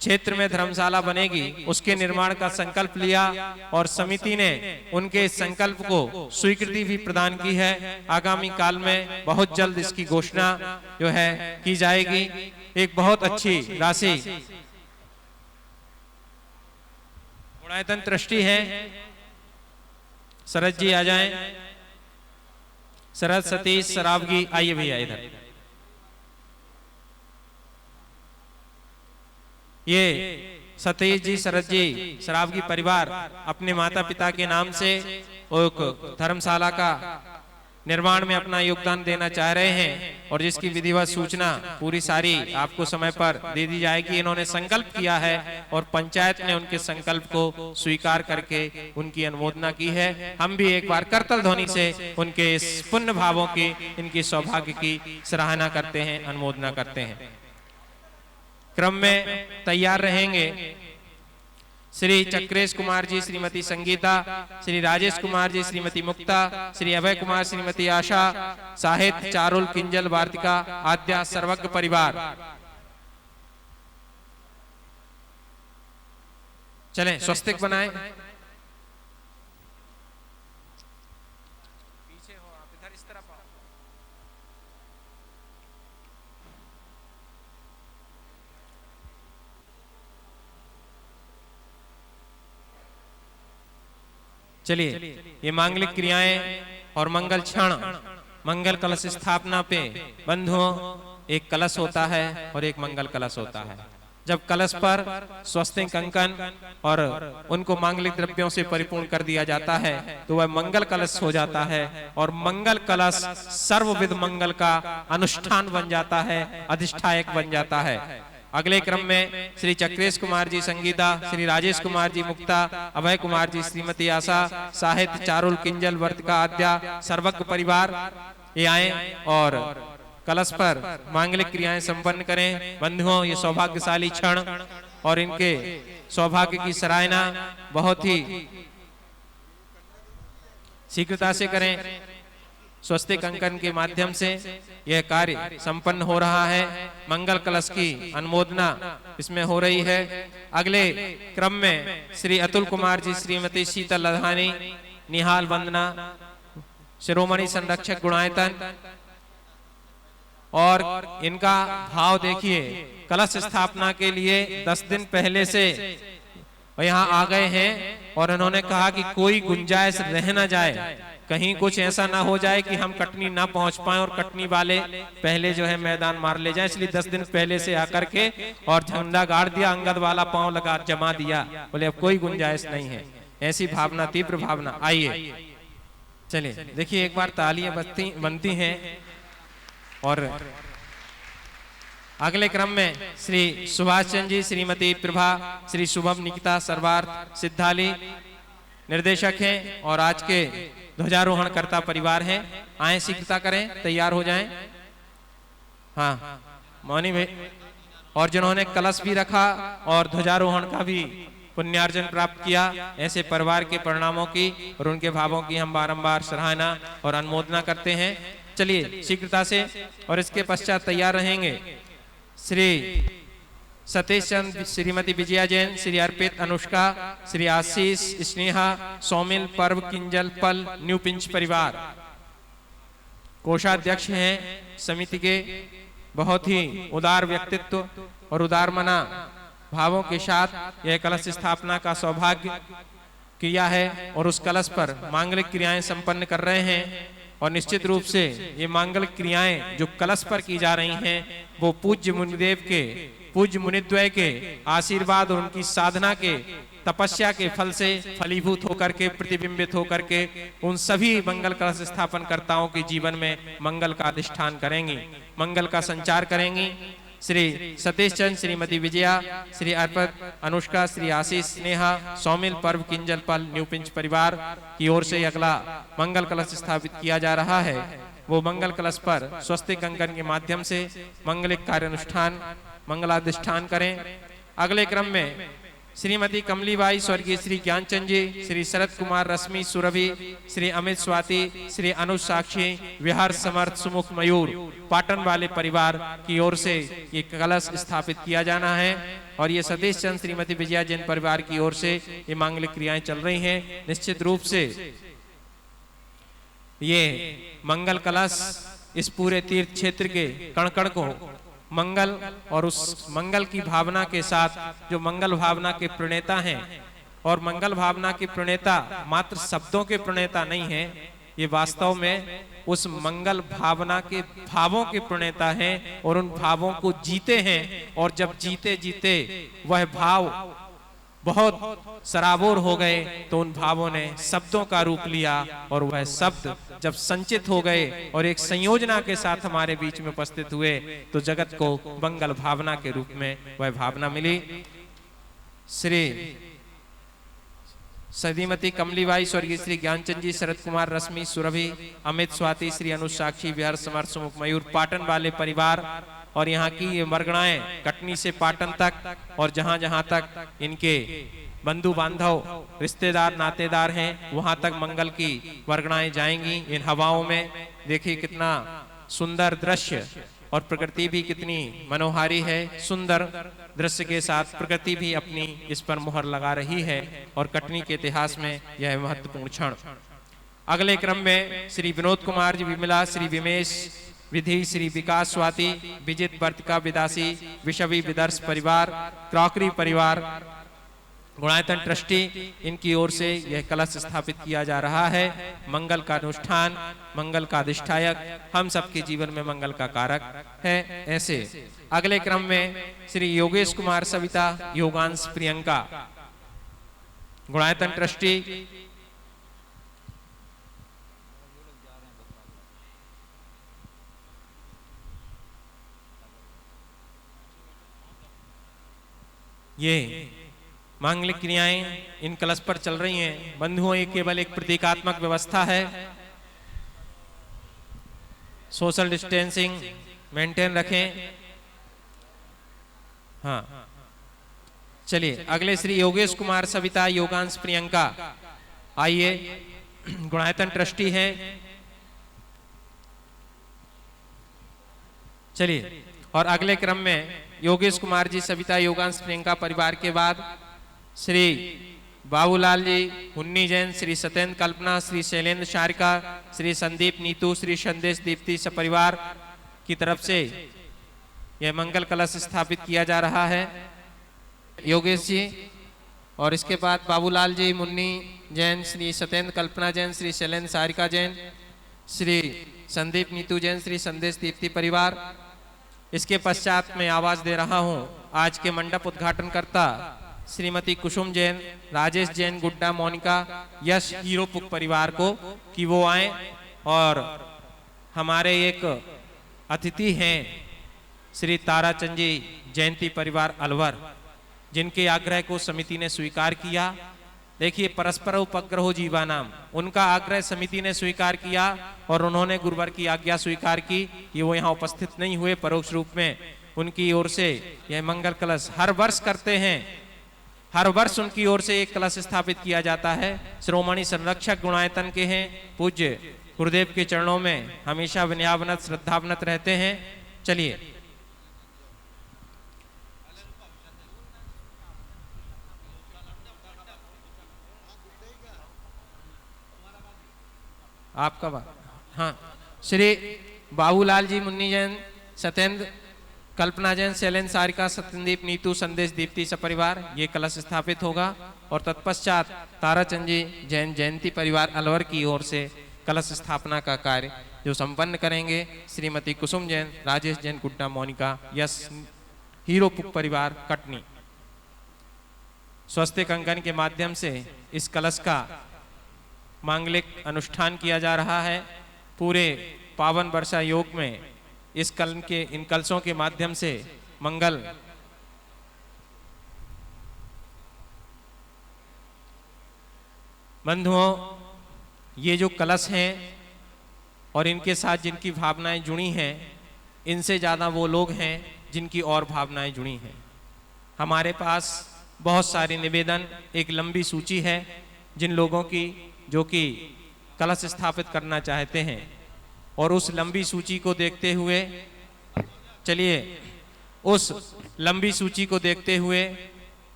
क्षेत्र में धर्मशाला बनेगी, उसके निर्माण का संकल्प लिया और समिति ने उनके इस संकल्प को स्वीकृति भी प्रदान की है। आगामी काल में बहुत जल्द इसकी घोषणा जो है की जाएगी। एक बहुत अच्छी राशि गुणायतन ट्रस्टी है, शरद जी आ जाएं। शरद सतीश सरावगी, आइए भैया इधर। ये सतीश जी शरद जी सरावगी परिवार अपने माता पिता के नाम से एक धर्मशाला का निर्माण में अपना योगदान देना चाह रहे हैं और जिसकी विधिवत सूचना पूरी सारी आपको समय पर दे दी जाएगी। इन्होंने संकल्प किया है और पंचायत ने उनके संकल्प को स्वीकार करके उनकी अनुमोदना की है। हम भी एक बार करतल ध्वनि से उनके इस पुण्य भावों की, इनकी सौभाग्य की सराहना करते हैं, अनुमोदना करते हैं। क्रम में तैयार रहेंगे श्री चक्रेश कुमार जी, श्रीमती संगीता, श्री राजेश कुमार जी, श्रीमती मुक्ता, श्री अभय कुमार, श्रीमती आशा, साहित्य चारुल, किंजल, वार्तिका, आद्या, सर्वज्ञ परिवार। चलें स्वस्तिक बनाएं। पीछे हो आप, इधर इस तरफ आओ। चलिए, ये मांगलिक क्रियाएं और मंगल क्षण, मंगल कलश स्थापना पे बंधुओं एक कलश होता है और एक मंगल कलश होता है। जब कलश पर स्वस्तिक कंकन और उनको मांगलिक द्रव्यों से परिपूर्ण कर दिया जाता है तो वह मंगल कलश हो जाता है और मंगल कलश सर्वविध मंगल का अनुष्ठान बन जाता है, अधिष्ठायक बन जाता है। अगले क्रम में श्री चक्रेश कुमार जी संगीता, श्री राजेश कुमार जी मुक्ता, अभय कुमार जी श्रीमती आशा, साहित्य चारुल किंजल वर्तिका आद्या सर्वज्ञ परिवार ये आए और कलश पर मांगलिक क्रियाएं संपन्न करें। बंधुओं, ये सौभाग्यशाली क्षण और इनके सौभाग्य की सराहना बहुत ही शीघ्रता से करें। स्वस्तिक अंकन के माध्यम से यह कार्य संपन्न हो रहा है। मंगल कलश की अनुमोदना इसमें हो रही है। अगले क्रम में श्री अतुल कुमार जी श्रीमती शीतल लधानी, निहाल वंदना, शिरोमणि संरक्षक गुणायतन, और इनका भाव देखिए, कलश स्थापना के लिए 10 दिन पहले से यहाँ आ गए हैं और उन्होंने कहा कि कोई गुंजाइश रह ना जाए, कहीं कुछ ऐसा ना हो जाए कि हम कटनी ना पहुंच पाए और कटनी वाले पहले जो है मैदान मार ले जाए, इसलिए 10 दिन पहले से आकर के और झंडा गाड़ दिया, अंगद वाला पांव लगा जमा दिया, बोले अब कोई गुंजाइश नहीं है। ऐसी भावना, तीव्र भावना। आइए चलिए देखिए, एक बार तालियां बनती हैं और अगले क्रम में श्री सुभाष चंद्र जी, श्रीमती प्रभा, श्री शुभम निकिता सर्वार्थ सिद्धाली निर्देशक हैं और आज के ध्वजारोहण करता परिवार हैं। आए शीघ्रता करें, तैयार हो जाएं। हाँ मौनी भाई, और जिन्होंने कलश भी रखा और ध्वजारोहण का भी पुण्यार्जन प्राप्त किया, ऐसे परिवार के परिणामों की और उनके भावों की हम बारंबार सराहना और अनुमोदना करते हैं। चलिए शीघ्रता से, और इसके पश्चात तैयार रहेंगे श्री सतीश चंद्र, श्रीमती विजया जैन, श्री अर्पित अनुष्का, श्री आशीष स्नेहा, सौमिल पर्व किंजल पल न्यू पिंच परिवार कोषाध्यक्ष हैं समिति के। बहुत ही उदार व्यक्तित्व और उदार मना भावों के साथ यह कलश स्थापना का सौभाग्य किया है और उस कलश पर मांगलिक क्रियाएं संपन्न कर रहे हैं। और निश्चित रूप से ये मांगलिक क्रियाएं जो कलश पर की जा रही हैं वो पूज्य मुनिदेव के, पूज्य मुनिद्वय के आशीर्वाद और उनकी साधना के, तपस्या के फल से फलीभूत होकर के, प्रतिबिंबित होकर के उन सभी मंगल कलश स्थापन कर्ताओं के जीवन में मंगल का अधिष्ठान करेंगी, मंगल का संचार करेंगी। श्री सतीश चंद्र, श्रीमती विजया, श्री अर्पित अनुष्का, श्री आशीष स्नेहा, सौमिल पर्व किंजल पल न्यू पिंच परिवार की ओर से अगला मंगल कलश स्थापित किया जा रहा है। वो मंगल कलश पर स्वस्तिक अंकन के माध्यम से मंगलिक कार्य अनुष्ठान, मंगलाधिष्ठान करें। अगले क्रम में श्रीमती कमलीबाई स्वर्गीय श्री ज्ञानचंद जी, श्री शरद कुमार रश्मि सुरभि, श्री अमित स्वाति, श्री अनुज साक्षी, विहार समर्थ सुमुख मयूर पाटन वाले परिवार की ओर से ये कलश स्थापित किया जाना है। और ये सतीश चंद्र, श्रीमती विजया जैन परिवार की ओर से ये मांगलिक क्रियाएं चल रही हैं। निश्चित रूप से ये मंगल कलश इस पूरे तीर्थ क्षेत्र के कण कण को मंगल और उस मंगल की भावना के साथ, जो मंगल भावना के प्रणेता हैं, और मंगल भावना के प्रणेता मात्र शब्दों के प्रणेता नहीं हैं, ये वास्तव में उस मंगल भावना के भावों के प्रणेता हैं और उन भावों को जीते हैं। और जब जीते जीते वह भाव बहुत सराबोर हो गए तो उन भावों ने शब्दों का रूप लिया और वह शब्द जब संचित हो गए और एक संयोजना के साथ हमारे बीच में उपस्थित हुए तो जगत को मंगल भावना के रूप में वह भावना मिली। श्री श्रीमती कमलीबाई स्वर्गीय श्री ज्ञानचंद जी, शरद कुमार रश्मि सुरभि, अमित स्वाति, श्री अनुज साक्षी, विहार समर्थ सुमुख मयूर पाटन वाले परिवार और यहाँ की ये मरगणाएं कटनी से पाटन तक और जहां जहां तक इनके बंधु बांधव रिश्तेदार नातेदार हैं वहां तक मंगल की वर्गणाएं जाएंगी इन हवाओं में। देखिए कितना सुंदर दृश्य और प्रकृति भी कितनी मनोहारी है। सुंदर दृश्य के साथ प्रकृति भी अपनी इस पर मुहर लगा रही है और कटनी के इतिहास में यह महत्वपूर्ण क्षण। अगले क्रम में श्री विनोद कुमार जी विमला, श्री विमेश विधि, श्री विकास स्वाति, विजित वर्तिका विदासी, विषवी विदर्श परिवार, क्रॉकरी परिवार गुणायतन ट्रस्टी इनकी ओर से यह कलश स्थापित किया जा रहा है। मंगल का अनुष्ठान, मंगल का अधिष्ठायक, हम सबके जीवन में मंगल का कारक है। ऐसे अगले क्रम में श्री योगेश कुमार सविता योगांश प्रियंका, गुणायतन ट्रस्टी, ये मांगलिक क्रियाएं इन कलश पर चल रही हैं। बंधुओं, ये केवल एक प्रतीकात्मक व्यवस्था है। सोशल डिस्टेंसिंग मेंटेन रखें। हाँ, चलिए अगले श्री योगेश कुमार सविता योगांश प्रियंका, आइए, गुणायतन ट्रस्टी हैं। चलिए, और अगले क्रम में योगेश कुमार जी सविता योगांश प्रियंका परिवार के बाद श्री बाबूलाल जी हुन्नी जैन, श्री सत्येंद्र कल्पना, श्री शैलेंद्र शारिका, श्री संदीप नीतू, श्री संदेश दीप्ति सपरिवार की तरफ से यह मंगल कलश स्थापित किया जा रहा है। योगेश जी, और इसके बाद बाबूलाल जी मुन्नी जैन, श्री सत्येंद्र कल्पना जैन, श्री शैलेंद्र शारिका जैन, श्री संदीप नीतू जैन, श्री संदेश दीप्ति परिवार। इसके पश्चात मैं आवाज दे रहा हूं आज के मंडप उद्घाटनकर्ता श्रीमती कुसुम जैन, राजेश जैन, गुड्डा, मोनिका, यश हीरोपुक परिवार को कि वो आए और हमारे एक अतिथि हैं श्री ताराचंद जी जयंती परिवार अलवर, जिनके आग्रह को समिति ने स्वीकार किया। देखिए, परस्पर उपग्रहो जीवा नाम, उनका आग्रह समिति ने स्वीकार किया और उन्होंने गुरुवर की आज्ञा स्वीकार की कि वो यहाँ उपस्थित नहीं हुए। परोक्ष रूप में उनकी ओर से यह मंगल कलश हर वर्ष करते हैं। हर वर्ष उनकी ओर से एक कलश स्थापित किया जाता है। श्रोमणी संरक्षक गुणायतन के हैं, पूज्य गुरुदेव के चरणों में हमेशा विनयावनत श्रद्धावनत रहते हैं। चलिए, आपका बात। हाँ, श्री बाबूलाल जी मुन्नी जैन, सत्येंद्र कल्पना जैन, शैलेंद्र सारिका, सत्यदीप नीतू, संदेश दीप्ति सपरिवार, ये कलश स्थापित होगा। और तत्पश्चात ताराचंद जी जैन जयंती परिवार अलवर की ओर से कलश स्थापना का कार्य जो संपन्न करेंगे श्रीमती कुसुम जैन, राजेश जैन, गुड्डा, मोनिका, यश हीरोपुक परिवार कटनी। स्वस्तिक अंकन के माध्यम से इस कलश का मांगलिक अनुष्ठान किया जा रहा है। पूरे पावन वर्षा योग में इस इन कलशों के माध्यम से मंगल बंधुओं, ये जो कलश हैं और इनके साथ जिनकी भावनाएं जुड़ी हैं, इनसे ज़्यादा वो लोग हैं जिनकी और भावनाएं जुड़ी हैं। हमारे पास बहुत सारे निवेदन, एक लंबी सूची है जिन लोगों की जो कि कलश स्थापित करना चाहते हैं, और उस लंबी सूची को देखते हुए, चलिए उस लंबी सूची को देखते हुए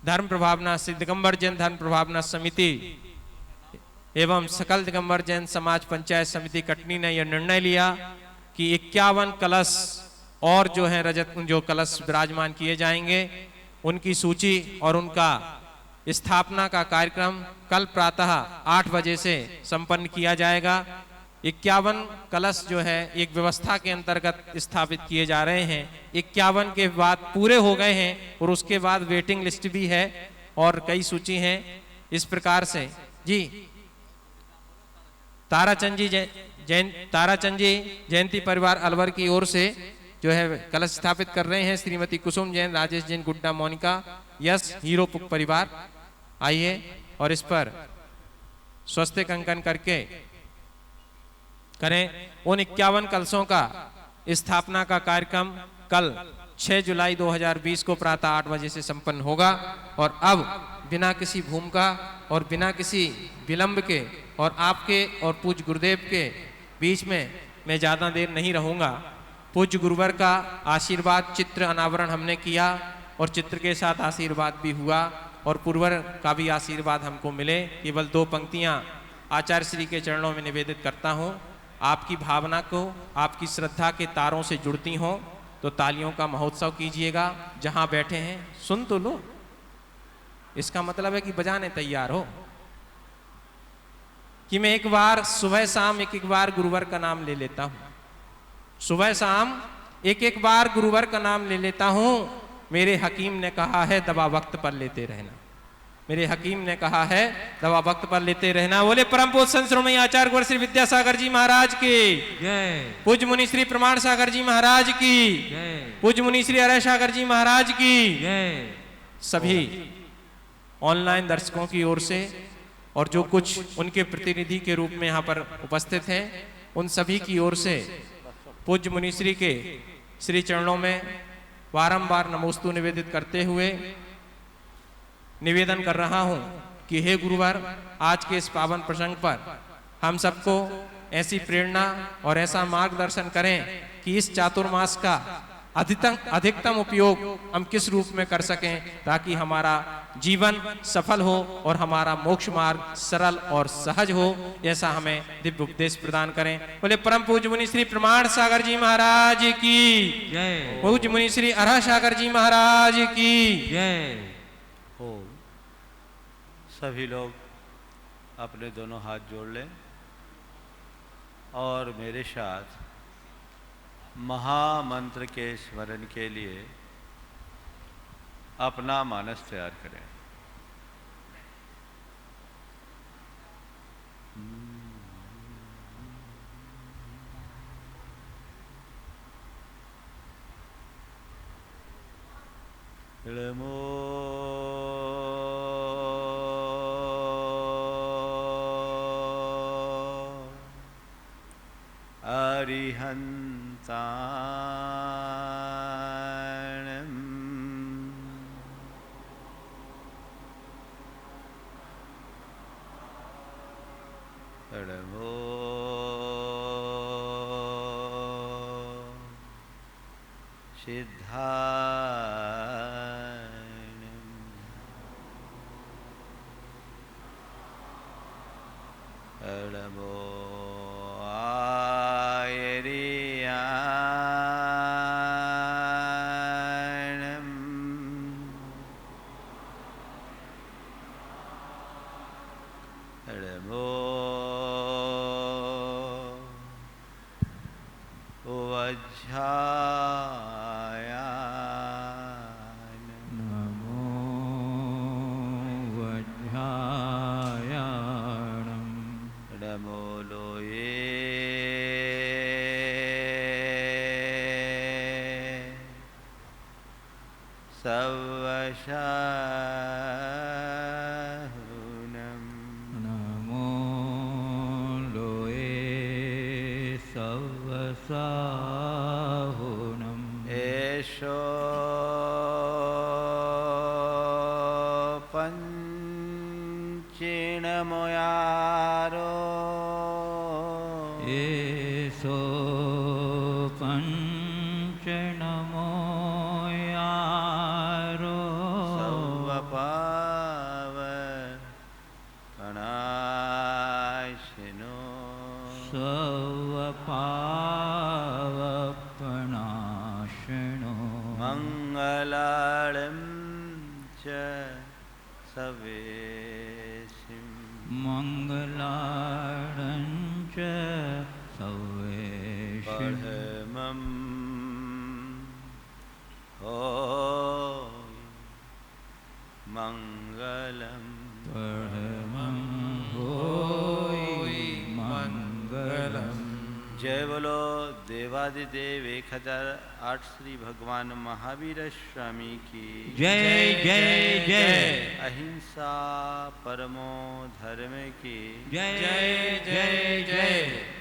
धर्म प्रभावना श्री दिगंबर जैन धर्म प्रभावना समिति एवं सकल दिगंबर जैन समाज पंचायत समिति कटनी ने यह निर्णय लिया कि 51 कलश और जो है रजत जो कलश विराजमान किए जाएंगे, उनकी सूची और उनका स्थापना का कार्यक्रम कल प्रातः 8 बजे से संपन्न किया जाएगा। 51 कलश जो है एक व्यवस्था के अंतर्गत स्थापित किए जा रहे हैं। 51 के बाद पूरे हो गए हैं और उसके बाद वेटिंग लिस्ट भी है और कई सूची हैं। इस प्रकार से जी ताराचंद जी जयंती परिवार अलवर की ओर से जो है कलश स्थापित कर रहे हैं श्रीमती कुसुम जैन, राजेश जैन, गुड्डा, मोनिका, यश हीरोपुक परिवार। आइए और इस पर स्वस्तिक अंकन करके करें। उन 51 कलशों का स्थापना का कार्यक्रम कल 6 जुलाई 2020 को प्रातः 8 बजे से संपन्न होगा। और अब बिना किसी भूमिका और बिना किसी विलंब के और आपके और पूज्य गुरुदेव के बीच में मैं ज़्यादा देर नहीं रहूँगा। पूज्य गुरुवर का आशीर्वाद चित्र अनावरण हमने किया और चित्र के साथ आशीर्वाद भी हुआ और पुरवर का भी आशीर्वाद हमको मिले। केवल 2 पंक्तियाँ आचार्य श्री के चरणों में निवेदित करता हूँ। आपकी भावना को आपकी श्रद्धा के तारों से जुड़ती हों तो तालियों का महोत्सव कीजिएगा। जहाँ बैठे हैं सुन तो लो। इसका मतलब है कि बजाने तैयार हो। कि मैं एक बार सुबह शाम एक बार गुरुवर का नाम ले लेता हूं, सुबह शाम एक बार गुरुवर का नाम ले लेता हूं। मेरे हकीम ने कहा है दवा वक्त पर लेते रहना, मेरे हकीम ने कहा है दवा वक्त पर लेते रहना। बोले परम पूज्य संत श्रोमणी आचार्य गुरु श्री विद्यासागर जी महाराज की जय, पूज्य मुनि श्री प्रमाण सागर जी महाराज की जय, पूज्य मुनि श्री अरय सागर जी महाराज की जय। सभी ऑनलाइन दर्शकों की ओर से और जो कुछ उनके प्रतिनिधि के रूप में यहाँ पर उपस्थित हैं उन सभी की ओर से पूज्य मुनिश्री के श्री चरणों में बारंबार नमोस्तु निवेदित करते हुए निवेदन कर रहा हूं कि हे गुरुवर, आज के इस पावन प्रसंग पर हम सबको ऐसी प्रेरणा और ऐसा मार्गदर्शन करें कि इस चातुर्मास का अधिकतम उपयोग हम किस रूप में कर सकें ताकि हमारा जीवन सफल हो और हमारा मोक्ष मार्ग सरल और सहज हो, ऐसा हमें दिव्य उपदेश प्रदान करें। बोले परम पूज्य मुनि श्री प्रमाण सागर जी महाराज की जय, पूज्य मुनि श्री अरह सागर जी महाराज की जय। हो सभी लोग अपने दोनों हाथ जोड़ लें और मेरे साथ महामंत्र के स्मरण के लिए अपना मानस तैयार करें। नमो अरिहन्ताणम् नमो सिद्धाणम् नमो नमो लोये सवसाहुनम एषो पंचेणमयारो एषो पंचनमोयारो सर्वपावनाशिनो सर्वपावपनाशनो मंगलार्णं च सवेशिं मंगलार्णं च सवेशिं परमं हो मंगलम् परमं होय मंगलम्। जय बोलो देवादिदेव 1008 श्री भगवान महावीर स्वामी की जय जय जय। अहिंसा परमो धर्म की जय जय जय।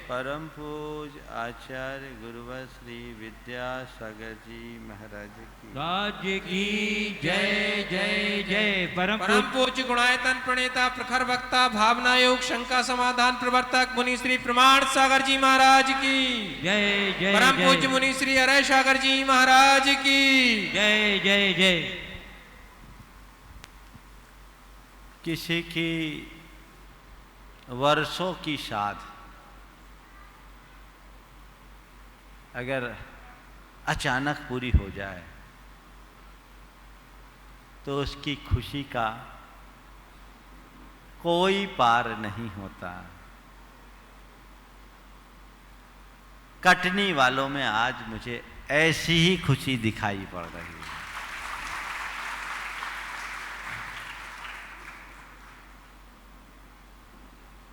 परम पूज आचार्य गुरुवर श्री विद्यासागर जी महाराज की राज्य की जय जय जय। परम पूज्य गुणायतन प्रणेता प्रखर वक्ता भावना योग शंका समाधान प्रवर्तक मुनि श्री प्रमाण सागर जी महाराज की जय जय। परम पूज्य मुनि श्री अरय सागर जी महाराज की जय जय जय। किसी की वर्षों की साध अगर अचानक पूरी हो जाए तो उसकी खुशी का कोई पार नहीं होता। कटनी वालों में आज मुझे ऐसी ही खुशी दिखाई पड़ रही है।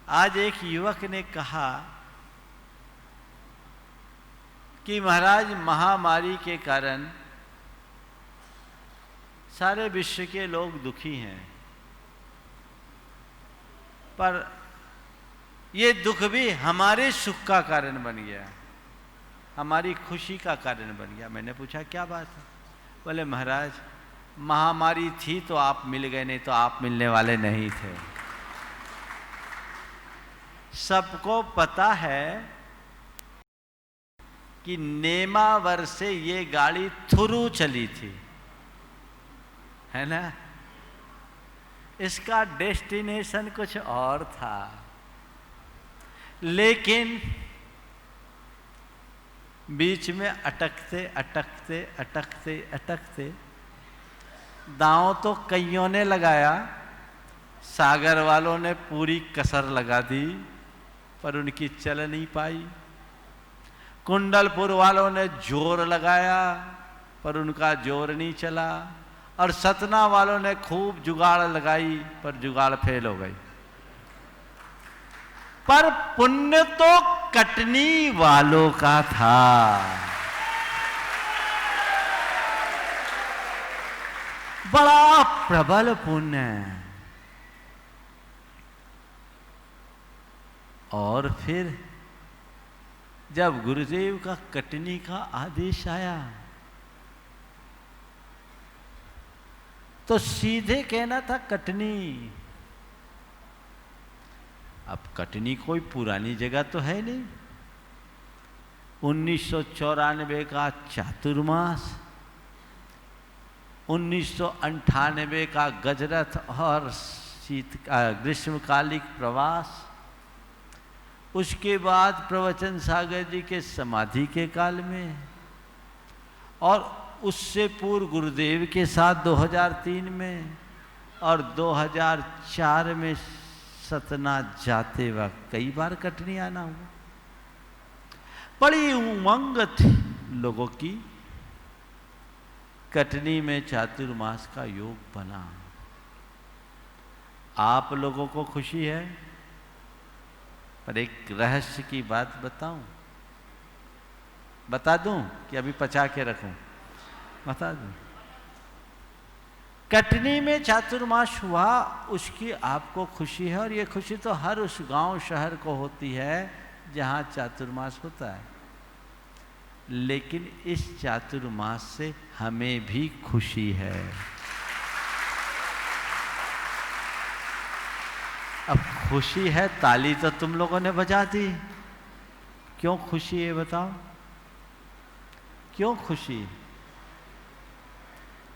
आज एक युवक ने कहा कि महाराज, महामारी के कारण सारे विश्व के लोग दुखी हैं, पर ये दुख भी हमारे सुख का कारण बन गया, हमारी खुशी का कारण बन गया। मैंने पूछा क्या बात है? बोले महाराज, महामारी थी तो आप मिल गए, नहीं तो आप मिलने वाले नहीं थे। सबको पता है कि नेमावर से ये गाड़ी थ्रू चली थी, है ना? इसका डेस्टिनेशन कुछ और था, लेकिन बीच में अटकते अटकते अटकते अटकते दांव तो कईयों ने लगाया, सागर वालों ने पूरी कसर लगा दी, पर उनकी चल नहीं पाई। कुंडलपुर वालों ने जोर लगाया, पर उनका जोर नहीं चला। और सतना वालों ने खूब जुगाड़ लगाई, पर जुगाड़ फेल हो गई। पर पुण्य तो कटनी वालों का था। बड़ा प्रबल पुण्य। और फिर जब गुरुदेव का कटनी का आदेश आया तो सीधे कहना था कटनी। अब कटनी कोई पुरानी जगह तो है नहीं। 1994 का चातुर्मास, 1998 का गजरथ और ग्रीष्मकालिक प्रवास, उसके बाद प्रवचन सागर जी के समाधि के काल में, और उससे पूर्व गुरुदेव के साथ 2003 में, और 2004 में सतना जाते वक्त कई बार कटनी आना हुआ। बड़ी उमंग थी लोगों की। कटनी में चातुर्मास का योग बना। आप लोगों को खुशी है, पर एक रहस्य की बात बताऊं, बता दूं कि अभी पचा के रखूं? बता दूं। कटनी में चातुर्मास हुआ, उसकी आपको खुशी है, और ये खुशी तो हर उस गांव शहर को होती है जहां चातुर्मास होता है। लेकिन इस चातुर्मास से हमें भी खुशी है। अब खुशी है, ताली तो तुम लोगों ने बजा दी। क्यों खुशी है बताओ? क्यों खुशी?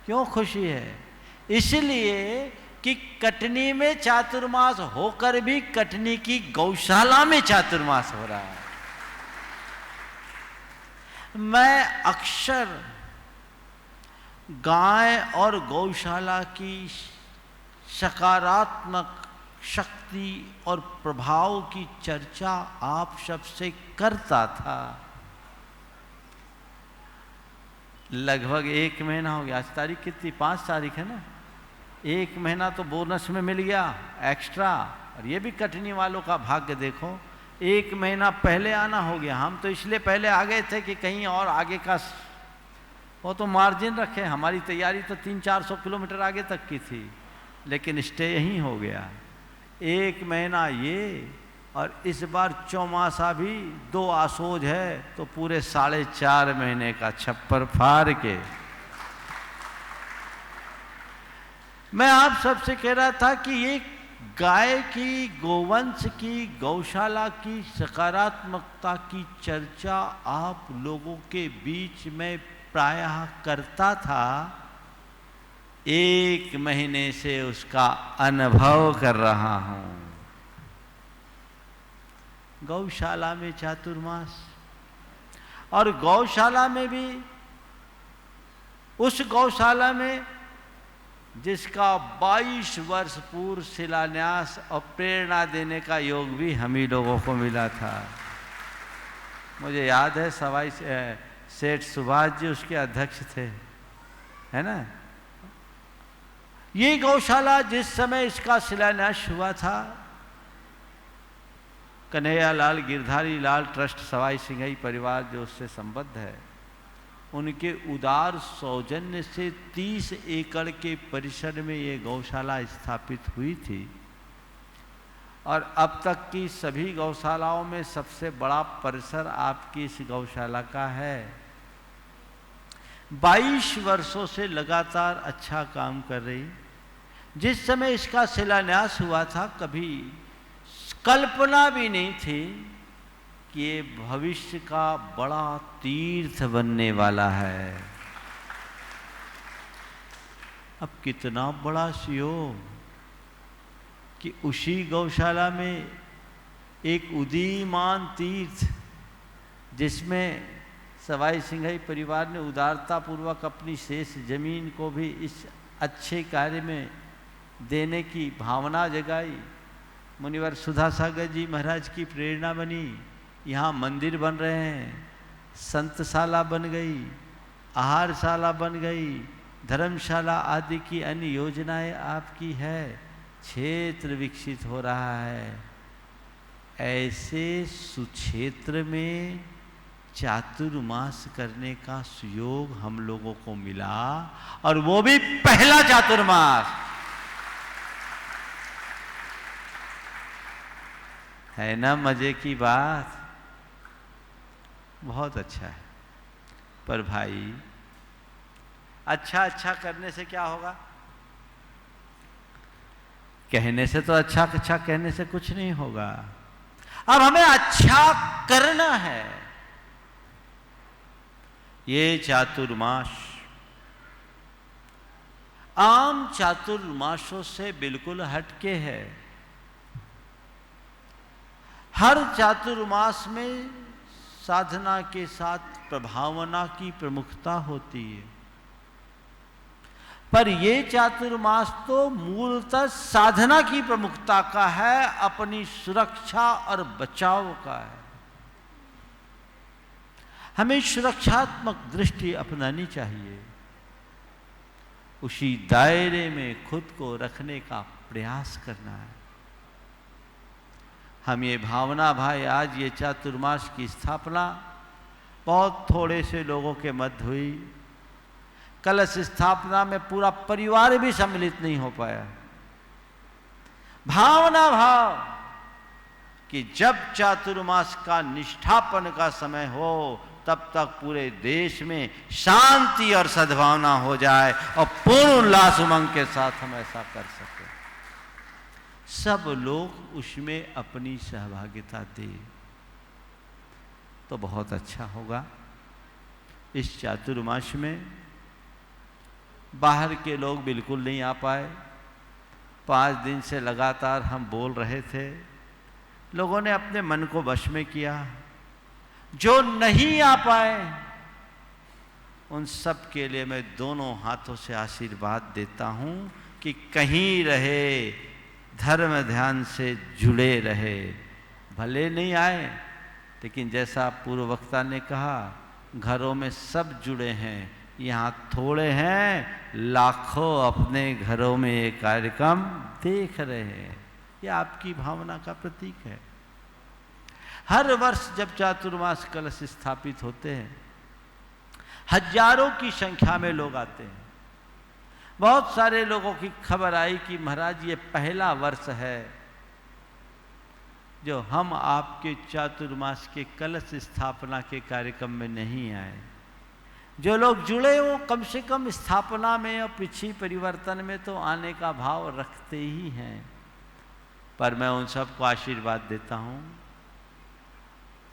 क्यों खुशी है? इसलिए कि कटनी में चातुर्मास होकर भी कटनी की गौशाला में चातुर्मास हो रहा है। मैं अक्सर गाय और गौशाला की सकारात्मक शक्ति और प्रभाव की चर्चा आप सबसे करता था। लगभग 1 महीना हो गया। आज तारीख कितनी? 5 तारीख है ना। 1 महीना तो बोनस में मिल गया एक्स्ट्रा। और ये भी कटनी वालों का भाग्य देखो, 1 महीना पहले आना हो गया। हम तो इसलिए पहले आ गए थे कि कहीं और आगे का वो तो मार्जिन रखे। हमारी तैयारी तो 300-400 किलोमीटर आगे तक की थी, लेकिन स्टे यहीं हो गया। 1 महीना ये, और इस बार चौमासा भी 2 आसोज है, तो पूरे 4.5 महीने का छप्पर फाड़ के मैं आप सबसे कह रहा था कि ये गाय की, गोवंश की, गौशाला की सकारात्मकता की चर्चा आप लोगों के बीच में प्रायः करता था। 1 महीने से उसका अनुभव कर रहा हूं। गौशाला में चातुर्मास, और गौशाला में भी, उस गौशाला में जिसका 22 वर्ष पूर्व शिलान्यास और प्रेरणा देने का योग भी हम ही लोगों को मिला था। मुझे याद है सवाई सेठ सुभाष जी उसके अध्यक्ष थे, है ना। ये गौशाला जिस समय इसका शिलान्यास हुआ था, कन्हैया लाल गिरधारी लाल ट्रस्ट सवाई सिंघई परिवार जो उससे संबद्ध है, उनके उदार सौजन्य से 30 एकड़ के परिसर में ये गौशाला स्थापित हुई थी और अब तक की सभी गौशालाओं में सबसे बड़ा परिसर आपकी इस गौशाला का है। 22 वर्षों से लगातार अच्छा काम कर रही। जिस समय इसका शिलान्यास हुआ था, कभी कल्पना भी नहीं थी कि ये भविष्य का बड़ा तीर्थ बनने वाला है। अब कितना बड़ा सुयोग कि उसी गौशाला में एक उदीयमान तीर्थ, जिसमें सवाई सिंघई परिवार ने उदारता पूर्वक अपनी शेष जमीन को भी इस अच्छे कार्य में देने की भावना जगाई। मुनिवर सुधा सागर जी महाराज की प्रेरणा बनी, यहाँ मंदिर बन रहे हैं, संतशाला बन गई, आहारशाला बन गई, धर्मशाला आदि की अन्य योजनाएं आपकी है, क्षेत्र विकसित हो रहा है। ऐसे सुक्षेत्र में चातुर्मास करने का सुयोग हम लोगों को मिला, और वो भी पहला चातुर्मास। है ना मजे की बात। बहुत अच्छा है। पर भाई, अच्छा अच्छा करने से क्या होगा? कहने से तो अच्छा अच्छा कहने से कुछ नहीं होगा। अब हमें अच्छा करना है। ये चातुर्मास आम चातुर्मासों से बिल्कुल हटके है। हर चातुर्मास में साधना के साथ प्रभावना की प्रमुखता होती है, पर ये चातुर्मास तो मूलतः साधना की प्रमुखता का है, अपनी सुरक्षा और बचाव का है। हमें सुरक्षात्मक दृष्टि अपनानी चाहिए, उसी दायरे में खुद को रखने का प्रयास करना है। हम ये भावना भाई, आज ये चातुर्मास की स्थापना बहुत थोड़े से लोगों के मध्य हुई। कलश स्थापना में पूरा परिवार भी सम्मिलित नहीं हो पाया। भावना भाव कि जब चातुर्मास का निष्ठापन का समय हो, तब तक पूरे देश में शांति और सद्भावना हो जाए और पूर्ण उल्लास उमंग के साथ हम ऐसा कर सकें। सब लोग उसमें अपनी सहभागिता दें तो बहुत अच्छा होगा। इस चातुर्मास में बाहर के लोग बिल्कुल नहीं आ पाए। 5 दिन से लगातार हम बोल रहे थे, लोगों ने अपने मन को वश में किया। जो नहीं आ पाए उन सब के लिए मैं दोनों हाथों से आशीर्वाद देता हूं कि कहीं रहे, धर्म ध्यान से जुड़े रहे। भले नहीं आए, लेकिन जैसा पूर्व वक्ता ने कहा, घरों में सब जुड़े हैं, यहाँ थोड़े हैं, लाखों अपने घरों में ये कार्यक्रम देख रहे हैं। ये आपकी भावना का प्रतीक है। हर वर्ष जब चातुर्मास कलश स्थापित होते हैं, हजारों की संख्या में लोग आते हैं। बहुत सारे लोगों की खबर आई कि महाराज ये पहला वर्ष है जो हम आपके चातुर्मास के कलश स्थापना के कार्यक्रम में नहीं आए। जो लोग जुड़े वो कम से कम स्थापना में और पिछली परिवर्तन में तो आने का भाव रखते ही हैं। पर मैं उन सबको आशीर्वाद देता हूँ,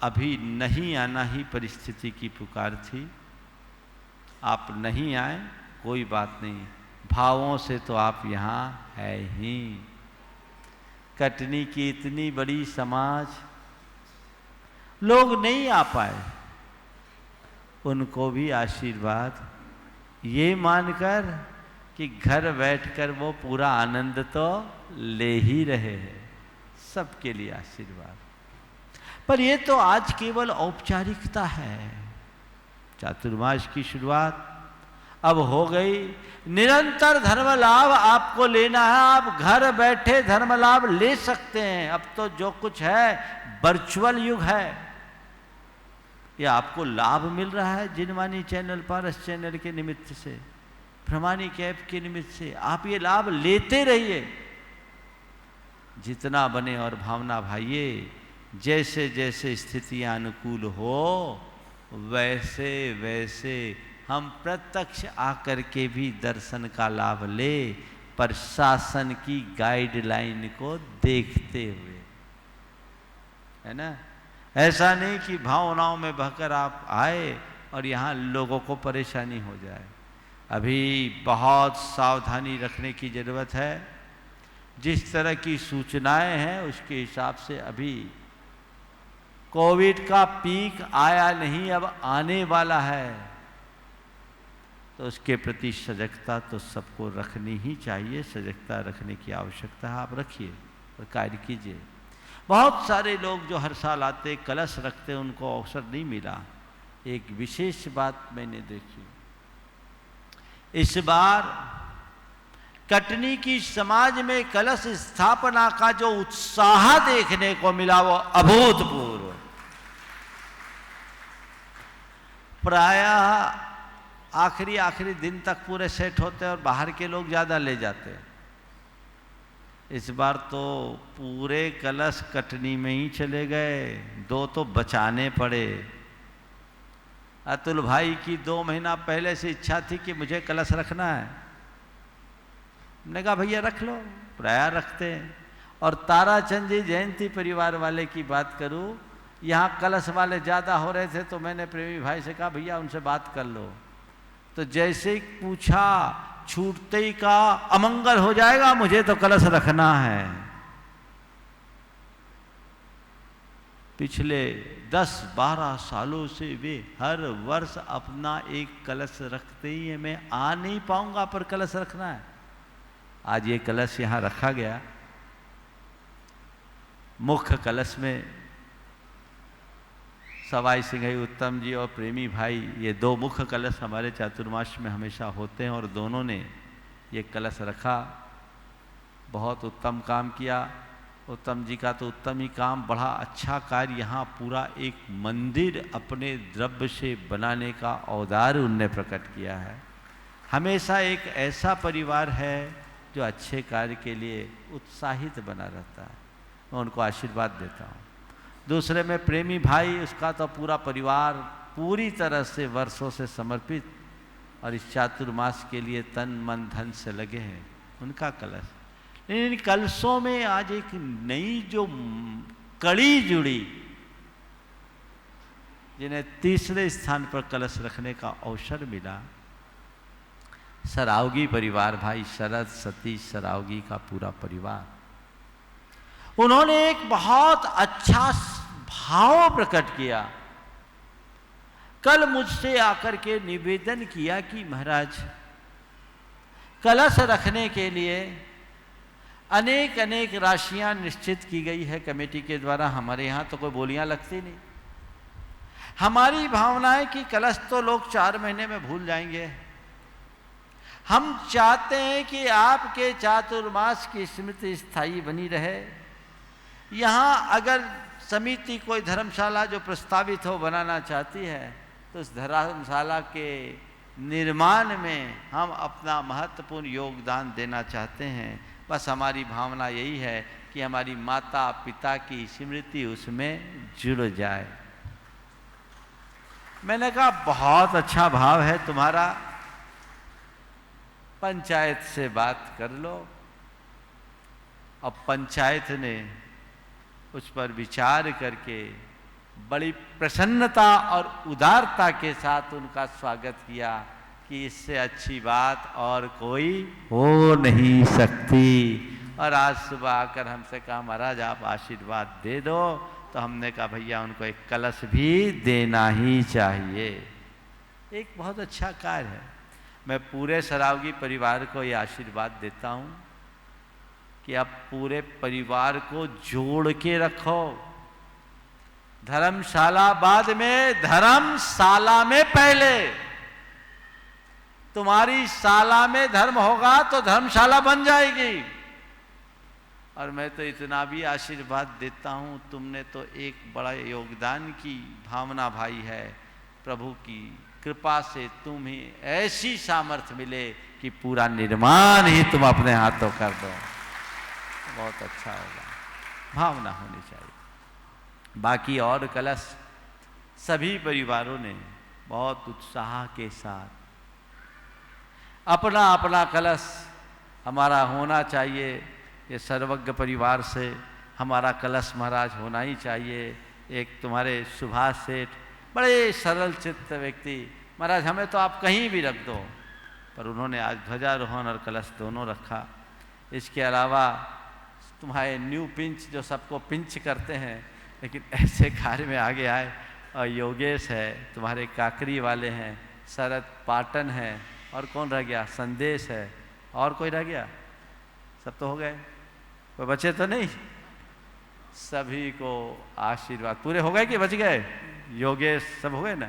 अभी नहीं आना ही परिस्थिति की पुकार थी। आप नहीं आए कोई बात नहीं, भावों से तो आप यहाँ है ही। कटनी की इतनी बड़ी समाज, लोग नहीं आ पाए, उनको भी आशीर्वाद ये मानकर कि घर बैठकर वो पूरा आनंद तो ले ही रहे हैं। सबके लिए आशीर्वाद। पर ये तो आज केवल औपचारिकता है। चातुर्मास की शुरुआत अब हो गई। निरंतर धर्म लाभ आपको लेना है, आप घर बैठे धर्म लाभ ले सकते हैं। अब तो जो कुछ है वर्चुअल युग है, ये आपको लाभ मिल रहा है जिनवाणी चैनल, पारस चैनल के निमित्त से, प्रमाणिक ऐप के निमित्त से। आप ये लाभ लेते रहिए, जितना बने। और भावना भाइये, जैसे जैसे स्थितियां अनुकूल हो वैसे वैसे हम प्रत्यक्ष आकर के भी दर्शन का लाभ ले, पर शासन की गाइडलाइन को देखते हुए, है ना। ऐसा नहीं कि भावनाओं में बहकर आप आए और यहाँ लोगों को परेशानी हो जाए। अभी बहुत सावधानी रखने की जरूरत है। जिस तरह की सूचनाएं हैं उसके हिसाब से अभी कोविड का पीक आया नहीं, अब आने वाला है। तो उसके प्रति सजगता तो सबको रखनी ही चाहिए। सजगता रखने की आवश्यकता है, आप रखिए और कार्य कीजिए। बहुत सारे लोग जो हर साल आते कलश रखते उनको अवसर नहीं मिला। एक विशेष बात मैंने देखी, इस बार कटनी की समाज में कलश स्थापना का जो उत्साह देखने को मिला वो अभूतपूर्व। प्रायः आखिरी दिन तक पूरे सेट होते हैं और बाहर के लोग ज़्यादा ले जाते हैं। इस बार तो पूरे कलश कटनी में ही चले गए, 2 तो बचाने पड़े। अतुल भाई की 2 महीना पहले से इच्छा थी कि मुझे कलश रखना है। हमने कहा भैया रख लो, प्राय रखते हैं। और ताराचंद जी जयंती परिवार वाले की बात करूं, यहाँ कलश वाले ज़्यादा हो रहे थे तो मैंने प्रेमी भाई से कहा भैया उनसे बात कर लो। तो जैसे ही पूछा, छूटते ही कहा अमंगल हो जाएगा, मुझे तो कलश रखना है। पिछले 10-12 सालों से वे हर वर्ष अपना एक कलश रखते ही है। मैं आ नहीं पाऊंगा पर कलश रखना है। आज ये कलश यहाँ रखा गया। मुख्य कलश में सवाई सिंघई उत्तम जी और प्रेमी भाई, ये 2 मुख्य कलश हमारे चातुर्मास में हमेशा होते हैं और दोनों ने ये कलश रखा। बहुत उत्तम काम किया। उत्तम जी का तो उत्तम ही काम, बड़ा अच्छा कार्य। यहाँ पूरा एक मंदिर अपने द्रव्य से बनाने का औदार उनने प्रकट किया है। हमेशा एक ऐसा परिवार है जो अच्छे कार्य के लिए उत्साहित बना रहता है। मैं उनको आशीर्वाद देता हूँ। दूसरे में प्रेमी भाई, उसका तो पूरा परिवार पूरी तरह से वर्षों से समर्पित और इस चातुर्मास के लिए तन मन धन से लगे हैं। उनका कलश। इन कलशों में आज एक नई जो कड़ी जुड़ी, जिन्हें तीसरे स्थान पर कलश रखने का अवसर मिला, सरावगी परिवार, भाई शरद सतीश सरावगी का पूरा परिवार। उन्होंने एक बहुत अच्छा भाव प्रकट किया। कल मुझसे आकर के निवेदन किया कि महाराज, कलश रखने के लिए अनेक राशियां निश्चित की गई है कमेटी के द्वारा। हमारे यहाँ तो कोई बोलियां लगती नहीं। हमारी भावना है कि कलश तो लोग 4 महीने में भूल जाएंगे। हम चाहते हैं कि आपके चातुर्मास की स्मृति स्थायी बनी रहे। यहाँ अगर समिति कोई धर्मशाला जो प्रस्तावित हो बनाना चाहती है तो उस धर्मशाला के निर्माण में हम अपना महत्वपूर्ण योगदान देना चाहते हैं। बस हमारी भावना यही है कि हमारी माता पिता की स्मृति उसमें जुड़ जाए। मैंने कहा बहुत अच्छा भाव है तुम्हारा, पंचायत से बात कर लो। अब पंचायत ने उस पर विचार करके बड़ी प्रसन्नता और उदारता के साथ उनका स्वागत किया कि इससे अच्छी बात और कोई हो नहीं सकती। और आज सुबह आकर हमसे कहा महाराज आप आशीर्वाद दे दो, तो हमने कहा भैया उनको एक कलश भी देना ही चाहिए। एक बहुत अच्छा कार्य है। मैं पूरे सरावगी परिवार को ये आशीर्वाद देता हूं कि अब पूरे परिवार को जोड़ के रखो। धर्मशाला बाद में, धर्मशाला में पहले। तुम्हारी शाला में धर्म होगा तो धर्मशाला बन जाएगी। और मैं तो इतना भी आशीर्वाद देता हूं, तुमने तो एक बड़ा योगदान की भावना भाई है। प्रभु की कृपा से तुम्हें ऐसी सामर्थ्य मिले कि पूरा निर्माण ही तुम अपने हाथों कर दो, बहुत अच्छा होगा। भावना होनी चाहिए। बाकी और कलश सभी परिवारों ने बहुत उत्साह के साथ अपना अपना कलश हमारा होना चाहिए। ये सर्वज्ञ परिवार से हमारा कलश महाराज होना ही चाहिए। एक तुम्हारे सुभाष सेठ बड़े सरल चित्त व्यक्ति, महाराज हमें तो आप कहीं भी रख दो, पर उन्होंने आज ध्वजारोहण और कलश दोनों रखा। इसके अलावा तुम्हारे न्यू पिंच जो सबको पिंच करते हैं, लेकिन ऐसे कार्य में आगे आए, और योगेश है, तुम्हारे काकरी वाले हैं, शरद पाटन है, और कौन रह गया, संदेश है, और कोई रह गया? सब तो हो गए, कोई बचे तो नहीं? सभी को आशीर्वाद। पूरे हो गए कि बच गए? योगेश सब हो गए ना?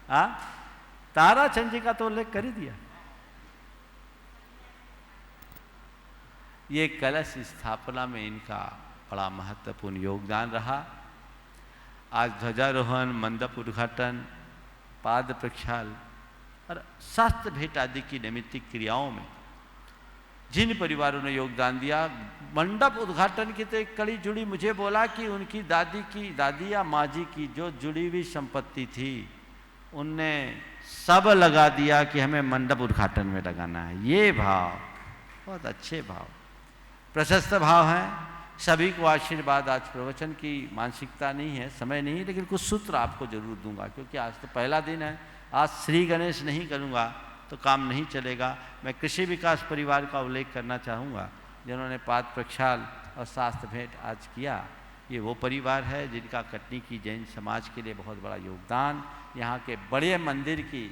हाँ, ताराचंद जी का तो उल्लेख कर ही दिया। ये कलश स्थापना में इनका बड़ा महत्वपूर्ण योगदान रहा। आज ध्वजारोहण, मंडप उद्घाटन, पाद प्रक्षाल और शास्त्र भेंट आदि की नैमित्तिक क्रियाओं में जिन परिवारों ने योगदान दिया, मंडप उद्घाटन की तो एक कड़ी जुड़ी, मुझे बोला कि उनकी दादी या माँ जी की जो जुड़ी हुई संपत्ति थी, उनने सब लगा दिया कि हमें मंडप उद्घाटन में लगाना है। ये भाव, बहुत अच्छे भाव, प्रशस्त भाव हैं। सभी को आशीर्वाद। आज प्रवचन की मानसिकता नहीं है, समय नहीं, लेकिन कुछ सूत्र आपको जरूर दूंगा, क्योंकि आज तो पहला दिन है। आज श्री गणेश नहीं करूंगा तो काम नहीं चलेगा। मैं कृषि विकास परिवार का उल्लेख करना चाहूँगा, जिन्होंने पाद प्रक्षाल और शास्त्र भेंट आज किया। ये वो परिवार है जिनका कटनी की जैन समाज के लिए बहुत बड़ा योगदान। यहाँ के बड़े मंदिर की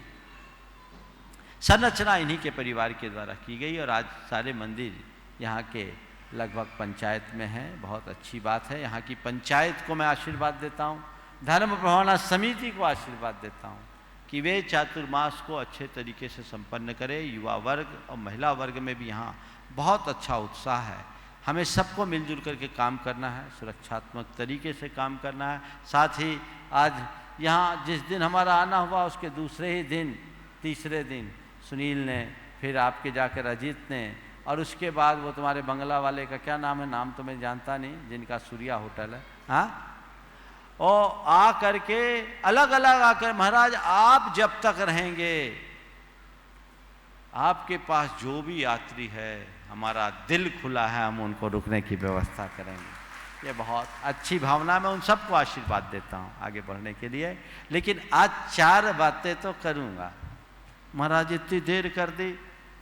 संरचना इन्हीं के परिवार के द्वारा की गई, और आज सारे मंदिर यहाँ के लगभग पंचायत में हैं। बहुत अच्छी बात है। यहाँ की पंचायत को मैं आशीर्वाद देता हूँ, धर्म प्रभावना समिति को आशीर्वाद देता हूँ कि वे चातुर्मास को अच्छे तरीके से संपन्न करें। युवा वर्ग और महिला वर्ग में भी यहाँ बहुत अच्छा उत्साह है। हमें सबको मिलजुल करके काम करना है, सुरक्षात्मक तरीके से काम करना है। साथ ही आज यहाँ जिस दिन हमारा आना हुआ, उसके दूसरे ही दिन, तीसरे दिन सुनील ने, फिर आपके जाकर अजीत ने, और उसके बाद वो तुम्हारे बंगला वाले का क्या नाम है, नाम तो मैं जानता नहीं, जिनका सूर्या होटल है, हाँ, और आ करके अलग अलग आकर, महाराज आप जब तक रहेंगे, आपके पास जो भी यात्री है, हमारा दिल खुला है, हम उनको रुकने की व्यवस्था करेंगे। ये बहुत अच्छी भावना। मैं उन सबको आशीर्वाद देता हूँ आगे बढ़ने के लिए। लेकिन आज 4 बातें तो करूँगा। महाराज इतनी देर कर दी,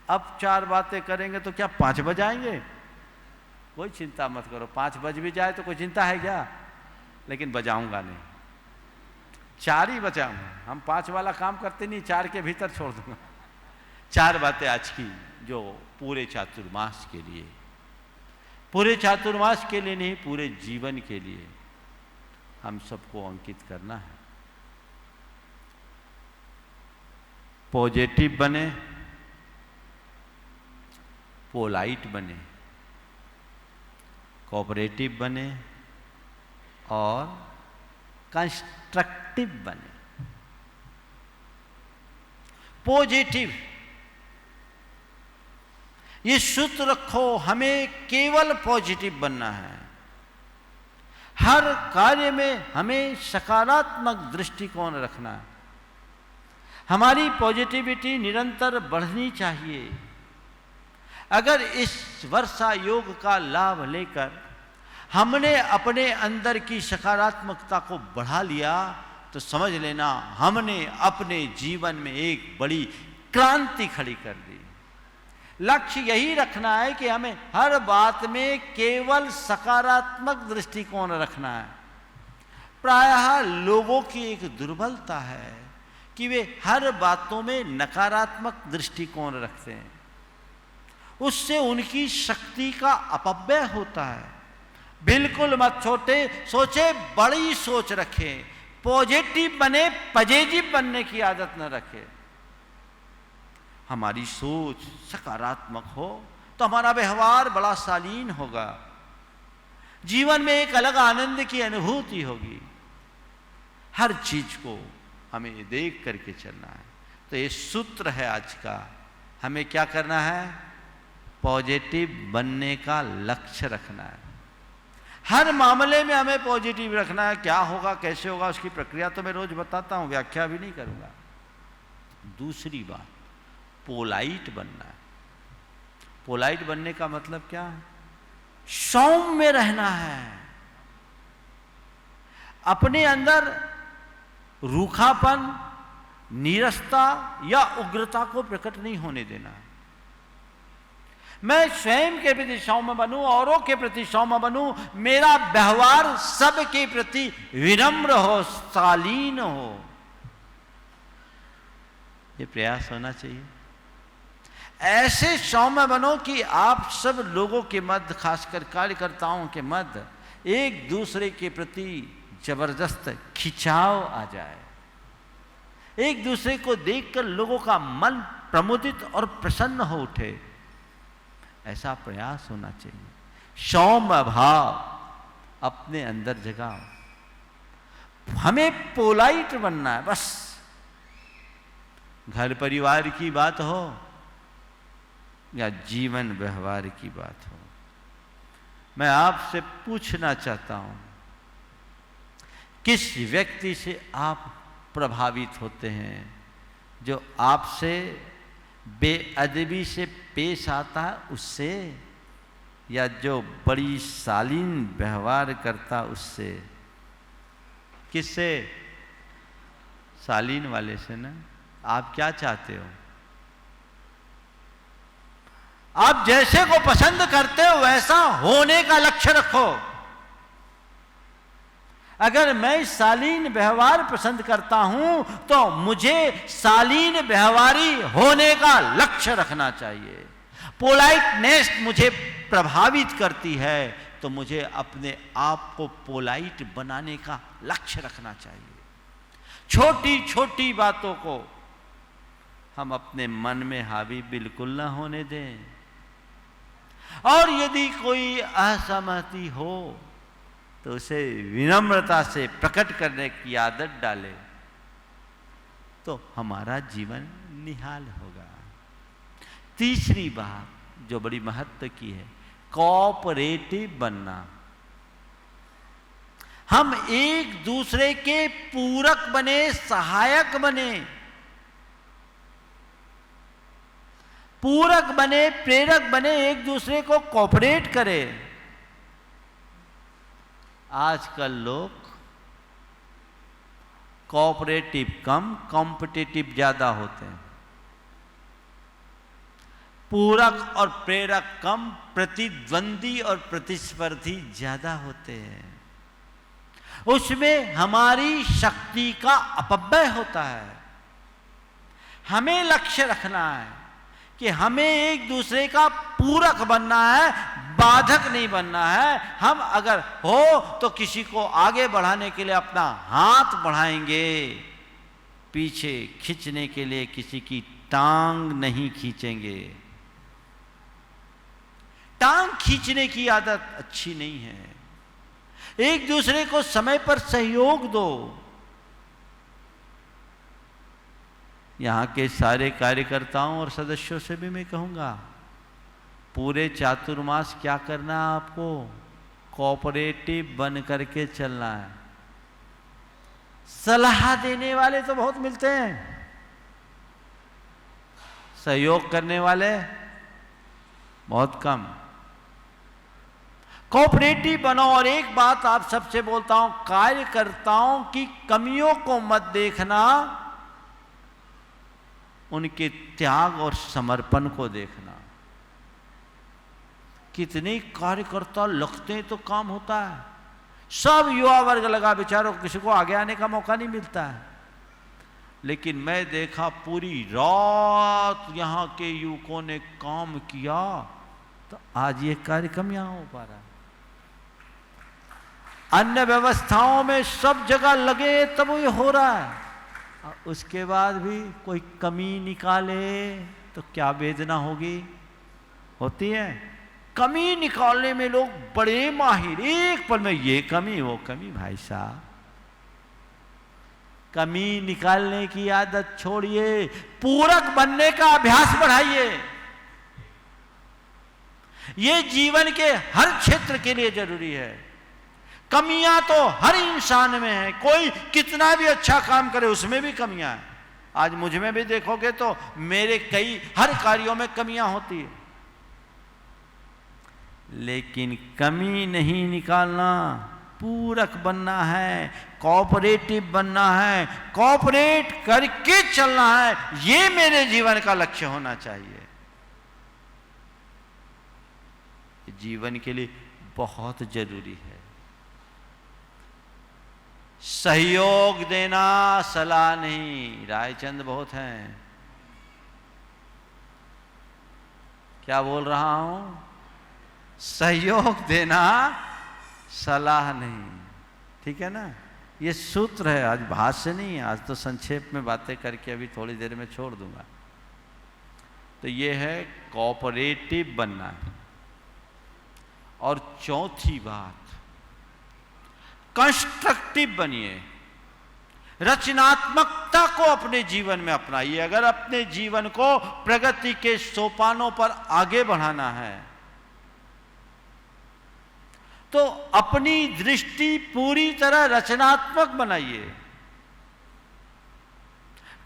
अब 4 बातें करेंगे तो क्या 5 बजाएंगे? कोई चिंता मत करो, 5 बज भी जाए तो कोई चिंता है क्या? लेकिन बजाऊंगा नहीं, 4 ही बजाऊंगा। हम 5 वाला काम करते नहीं, 4 के भीतर छोड़ दूंगा। 4 बातें आज की जो पूरे चातुर्मास के लिए, पूरे चातुर्मास के लिए नहीं, पूरे जीवन के लिए हम सबको अंकित करना है। पॉजिटिव बने, पोलाइट बने, कोऑपरेटिव बने और कंस्ट्रक्टिव बने। पॉजिटिव, ये सूत्र रखो, हमें केवल पॉजिटिव बनना है। हर कार्य में हमें सकारात्मक दृष्टिकोण रखना है। हमारी पॉजिटिविटी निरंतर बढ़नी चाहिए। अगर इस वर्षा योग का लाभ लेकर हमने अपने अंदर की सकारात्मकता को बढ़ा लिया, तो समझ लेना हमने अपने जीवन में एक बड़ी क्रांति खड़ी कर दी। लक्ष्य यही रखना है कि हमें हर बात में केवल सकारात्मक दृष्टिकोण रखना है। प्रायः लोगों की एक दुर्बलता है कि वे हर बातों में नकारात्मक दृष्टिकोण रखते हैं। उससे उनकी शक्ति का अपव्यय होता है। बिल्कुल मत सोचे, बड़ी सोच रखें, पॉजिटिव बने, पॉजिटिव बनने की आदत न रखें। हमारी सोच सकारात्मक हो तो हमारा व्यवहार बड़ा शालीन होगा, जीवन में एक अलग आनंद की अनुभूति होगी। हर चीज को हमें देख करके चलना है। तो ये सूत्र है आज का। हमें क्या करना है? पॉजिटिव बनने का लक्ष्य रखना है। हर मामले में हमें पॉजिटिव रखना है। क्या होगा, कैसे होगा, उसकी प्रक्रिया तो मैं रोज बताता हूं, व्याख्या भी नहीं करूंगा। दूसरी बात, पोलाइट बनना है। पोलाइट बनने का मतलब क्या है? सौम्य रहना है। अपने अंदर रूखापन, नीरसता या उग्रता को प्रकट नहीं होने देना है। मैं स्वयं के प्रति सौम्य बनूं, औरों के प्रति सौम्य बनूं, मेरा व्यवहार सबके प्रति विनम्र हो, शालीन हो। ये प्रयास होना चाहिए। ऐसे सौम्य बनो कि आप सब लोगों के मध्य, खासकर कार्यकर्ताओं के मध्य, एक दूसरे के प्रति जबरदस्त खिंचाव आ जाए। एक दूसरे को देखकर लोगों का मन प्रमुदित और प्रसन्न हो उठे। ऐसा प्रयास होना चाहिए। सौम्य भाव अपने अंदर जगाओ। हमें पोलाइट बनना है। बस घर परिवार की बात हो या जीवन व्यवहार की बात हो, मैं आपसे पूछना चाहता हूं, किस व्यक्ति से आप प्रभावित होते हैं? जो आपसे बेअदबी से पेश आता है उससे, या जो बड़ी शालीन व्यवहार करता उससे? किससे? शालीन वाले से ना। आप क्या चाहते हो? आप जैसे को पसंद करते हो वैसा होने का लक्ष्य रखो। अगर मैं शालीन व्यवहार पसंद करता हूं तो मुझे शालीन व्यवहारी होने का लक्ष्य रखना चाहिए। पोलाइटनेस मुझे प्रभावित करती है तो मुझे अपने आप को पोलाइट बनाने का लक्ष्य रखना चाहिए। छोटी छोटी बातों को हम अपने मन में हावी बिल्कुल ना होने दें। और यदि कोई असहमति हो तो उसे विनम्रता से प्रकट करने की आदत डाले तो हमारा जीवन निहाल होगा। तीसरी बात जो बड़ी महत्व की है, कोऑपरेटिव बनना। हम एक दूसरे के पूरक बने, सहायक बने, पूरक बने, प्रेरक बने, एक दूसरे को कोऑपरेट करें। आजकल लोग कोऑपरेटिव कम, कॉम्पिटिटिव ज्यादा होते हैं। पूरक और प्रेरक कम, प्रतिद्वंदी और प्रतिस्पर्धी ज्यादा होते हैं। उसमें हमारी शक्ति का अपव्यय होता है। हमें लक्ष्य रखना है कि हमें एक दूसरे का पूरक बनना है, बाधक नहीं बनना है। हम अगर हो तो किसी को आगे बढ़ाने के लिए अपना हाथ बढ़ाएंगे, पीछे खींचने के लिए किसी की टांग नहीं खींचेंगे। टांग खींचने की आदत अच्छी नहीं है। एक दूसरे को समय पर सहयोग दो। यहां के सारे कार्यकर्ताओं और सदस्यों से भी मैं कहूंगा, पूरे चातुर्मास क्या करना है आपको? कोऑपरेटिव बन करके चलना है। सलाह देने वाले तो बहुत मिलते हैं, सहयोग करने वाले बहुत कम। कोऑपरेटिव बनो। और एक बात आप सबसे बोलता हूं, कार्यकर्ताओं की कमियों को मत देखना, उनके त्याग और समर्पण को देखना। कितने कार्यकर्ता लगते हैं तो काम होता है। सब युवा वर्ग लगा, बेचारों किसी को आगे आने का मौका नहीं मिलता है। लेकिन मैं देखा पूरी रात यहाँ के युवकों ने काम किया, तो आज ये कार्यक्रम यहाँ हो पा रहा है। अन्य व्यवस्थाओं में सब जगह लगे तब ये हो रहा है, और उसके बाद भी कोई कमी निकाले तो क्या वेदना होगी, होती है। कमी निकालने में लोग बड़े माहिर, एक पल में ये कमी वो कमी। भाई साहब, कमी निकालने की आदत छोड़िए, पूरक बनने का अभ्यास बढ़ाइए। ये जीवन के हर क्षेत्र के लिए जरूरी है। कमियां तो हर इंसान में है, कोई कितना भी अच्छा काम करे उसमें भी कमियां हैं। आज मुझ में भी देखोगे तो मेरे हर कार्यों में कमियां होती है, लेकिन कमी नहीं निकालना, पूरक बनना है, कोऑपरेटिव बनना है, कोऑपरेट करके चलना है। ये मेरे जीवन का लक्ष्य होना चाहिए। जीवन के लिए बहुत जरूरी है। सहयोग देना, सलाह नहीं। रायचंद बहुत हैं, क्या बोल रहा हूं? सहयोग देना, सलाह नहीं। ठीक है ना? ये सूत्र है, आज भाष्य नहीं है, आज तो संक्षेप में बातें करके अभी थोड़ी देर में छोड़ दूंगा। तो ये है कोऑपरेटिव बनना है। और चौथी बात, कंस्ट्रक्टिव बनिए, रचनात्मकता को अपने जीवन में अपनाइए। अगर अपने जीवन को प्रगति के सोपानों पर आगे बढ़ाना है तो अपनी दृष्टि पूरी तरह रचनात्मक बनाइए।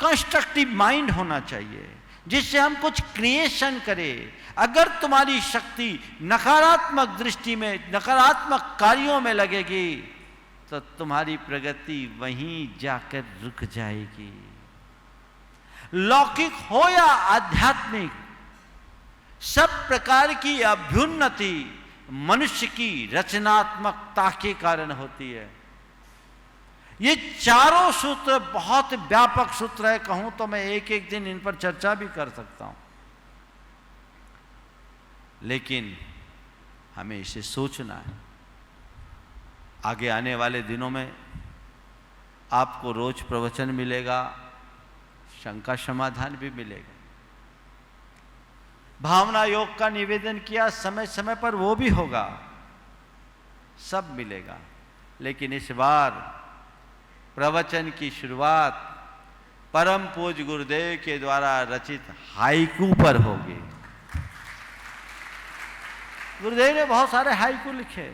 कंस्ट्रक्टिव माइंड होना चाहिए जिससे हम कुछ क्रिएशन करें। अगर तुम्हारी शक्ति नकारात्मक दृष्टि में, नकारात्मक कार्यों में लगेगी तो तुम्हारी प्रगति वहीं जाकर रुक जाएगी। लौकिक हो या आध्यात्मिक, सब प्रकार की अभ्युन्नति मनुष्य की रचनात्मकता के कारण होती है। ये चारों सूत्र बहुत व्यापक सूत्र है, कहूं तो मैं एक एक दिन इन पर चर्चा भी कर सकता हूं, लेकिन हमें इसे सोचना है। आगे आने वाले दिनों में आपको रोज प्रवचन मिलेगा, शंका समाधान भी मिलेगा। भावना योग का निवेदन किया समय समय पर, वो भी होगा, सब मिलेगा। लेकिन इस बार प्रवचन की शुरुआत परम पूज्य गुरुदेव के द्वारा रचित हाइकू पर होगी। गुरुदेव ने बहुत सारे हाइकू लिखे,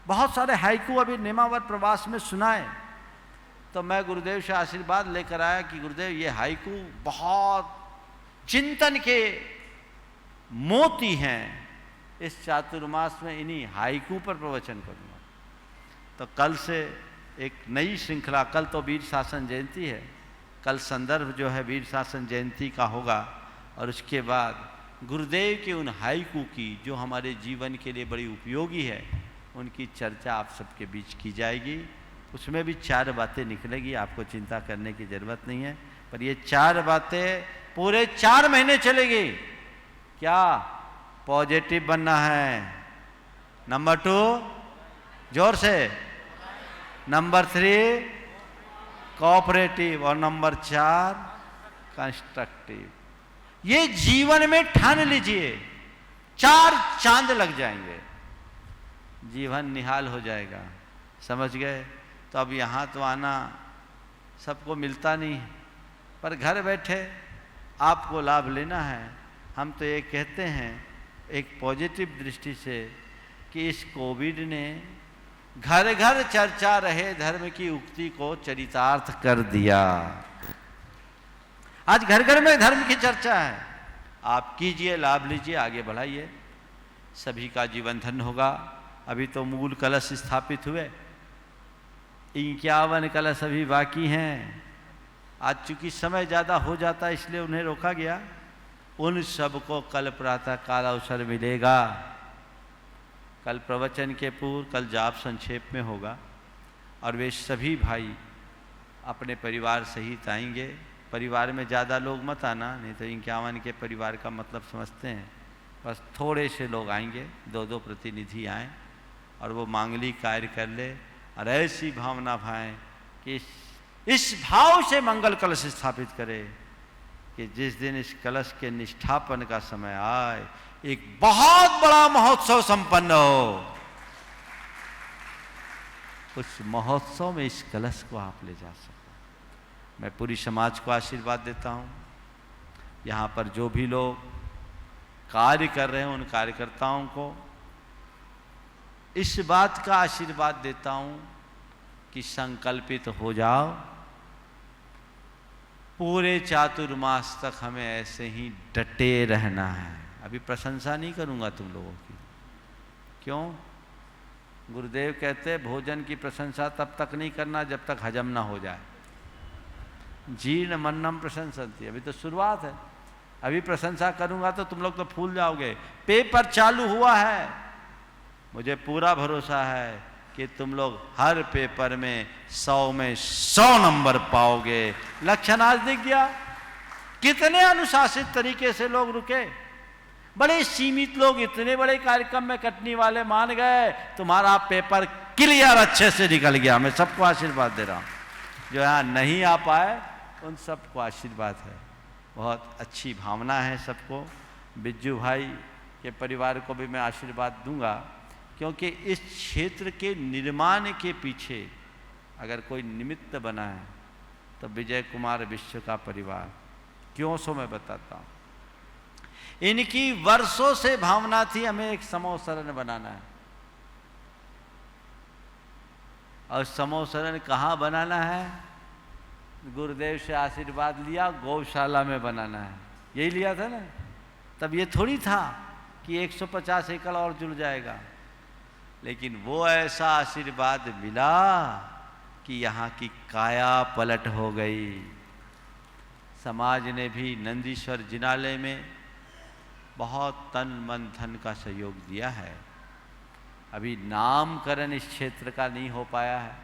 बहुत सारे हाइकू अभी नेमावर प्रवास में सुनाए। तो मैं गुरुदेव से आशीर्वाद लेकर आया कि गुरुदेव ये हाइकू बहुत चिंतन के मोती हैं, इस चातुर्मास में इन्हीं हाइकू पर प्रवचन करूंगा। तो कल से एक नई श्रृंखला, कल तो वीर शासन जयंती है, कल संदर्भ जो है वीर शासन जयंती का होगा, और उसके बाद गुरुदेव के उन हाइकू की जो हमारे जीवन के लिए बड़ी उपयोगी है, उनकी चर्चा आप सबके बीच की जाएगी। उसमें भी 4 बातें निकलेगी, आपको चिंता करने की जरूरत नहीं है। पर ये 4 बातें पूरे 4 महीने चलेगी। क्या? पॉजिटिव बनना है, नंबर 2 जोर से, नंबर 3 कोऑपरेटिव, और नंबर 4 कंस्ट्रक्टिव। ये जीवन में ठान लीजिए, 4 चांद लग जाएंगे, जीवन निहाल हो जाएगा। समझ गए? तो अब यहाँ तो आना सबको मिलता नहीं है, पर घर बैठे आपको लाभ लेना है। हम तो ये कहते हैं एक पॉजिटिव दृष्टि से कि इस कोविड ने घर घर चर्चा रहे धर्म की उक्ति को चरितार्थ कर दिया। आज घर घर में धर्म की चर्चा है। आप कीजिए, लाभ लीजिए, आगे बढ़ाइए, सभी का जीवन धन्य होगा। अभी तो मूल कलश स्थापित हुए, 51 कलश अभी बाकी हैं। आज चूंकि समय ज़्यादा हो जाता है इसलिए उन्हें रोका गया। उन सबको कल प्रातः काल अवसर मिलेगा। कल प्रवचन के पूर्व कल जाप संक्षेप में होगा, और वे सभी भाई अपने परिवार सहित आएंगे। परिवार में ज़्यादा लोग मत आना, नहीं तो 51 के परिवार का मतलब समझते हैं। बस थोड़े से लोग आएंगे, 2-2 प्रतिनिधि आएँ और वो मांगलिक कार्य कर ले। और ऐसी भावना भाएं कि इस भाव से मंगल कलश स्थापित करे कि जिस दिन इस कलश के निष्ठापन का समय आए, एक बहुत बड़ा महोत्सव संपन्न हो। उस महोत्सव में इस कलश को आप ले जा सको। मैं पूरी समाज को आशीर्वाद देता हूँ। यहाँ पर जो भी लोग कार्य कर रहे हैं उन कार्यकर्ताओं को इस बात का आशीर्वाद देता हूँ कि संकल्पित हो जाओ, पूरे चातुर्मास तक हमें ऐसे ही डटे रहना है। अभी प्रशंसा नहीं करूँगा तुम लोगों की। क्यों? गुरुदेव कहते भोजन की प्रशंसा तब तक नहीं करना जब तक हजम ना हो जाए। जीर्ण मन्नम प्रशंसन्ति। अभी तो शुरुआत है, अभी प्रशंसा करूँगा तो तुम लोग तो फूल जाओगे। पेपर चालू हुआ है, मुझे पूरा भरोसा है कि तुम लोग हर पेपर में 100 में 100 नंबर पाओगे। लक्षण आज दिख गया। कितने अनुशासित तरीके से लोग रुके। बड़े सीमित लोग इतने बड़े कार्यक्रम में कटनी वाले मान गए, तुम्हारा पेपर क्लियर अच्छे से निकल गया। मैं सबको आशीर्वाद दे रहा हूँ। जो यहाँ नहीं आ पाए उन सबको आशीर्वाद है। बहुत अच्छी भावना है सबको। बिज्जू भाई के परिवार को भी मैं आशीर्वाद दूंगा, क्योंकि इस क्षेत्र के निर्माण के पीछे अगर कोई निमित्त बना है तो विजय कुमार विश्व का परिवार। क्यों सो मैं बताता हूँ। इनकी वर्षों से भावना थी हमें एक समूह शरण बनाना है। और समूह शरण कहाँ बनाना है? गुरुदेव से आशीर्वाद लिया, गौशाला में बनाना है। यही लिया था ना। तब ये थोड़ी था कि 150 एकड़ और जुड़ जाएगा, लेकिन वो ऐसा आशीर्वाद मिला कि यहाँ की काया पलट हो गई। समाज ने भी नंदीश्वर जिनालय में बहुत तन मन धन का सहयोग दिया है। अभी नामकरण इस क्षेत्र का नहीं हो पाया है।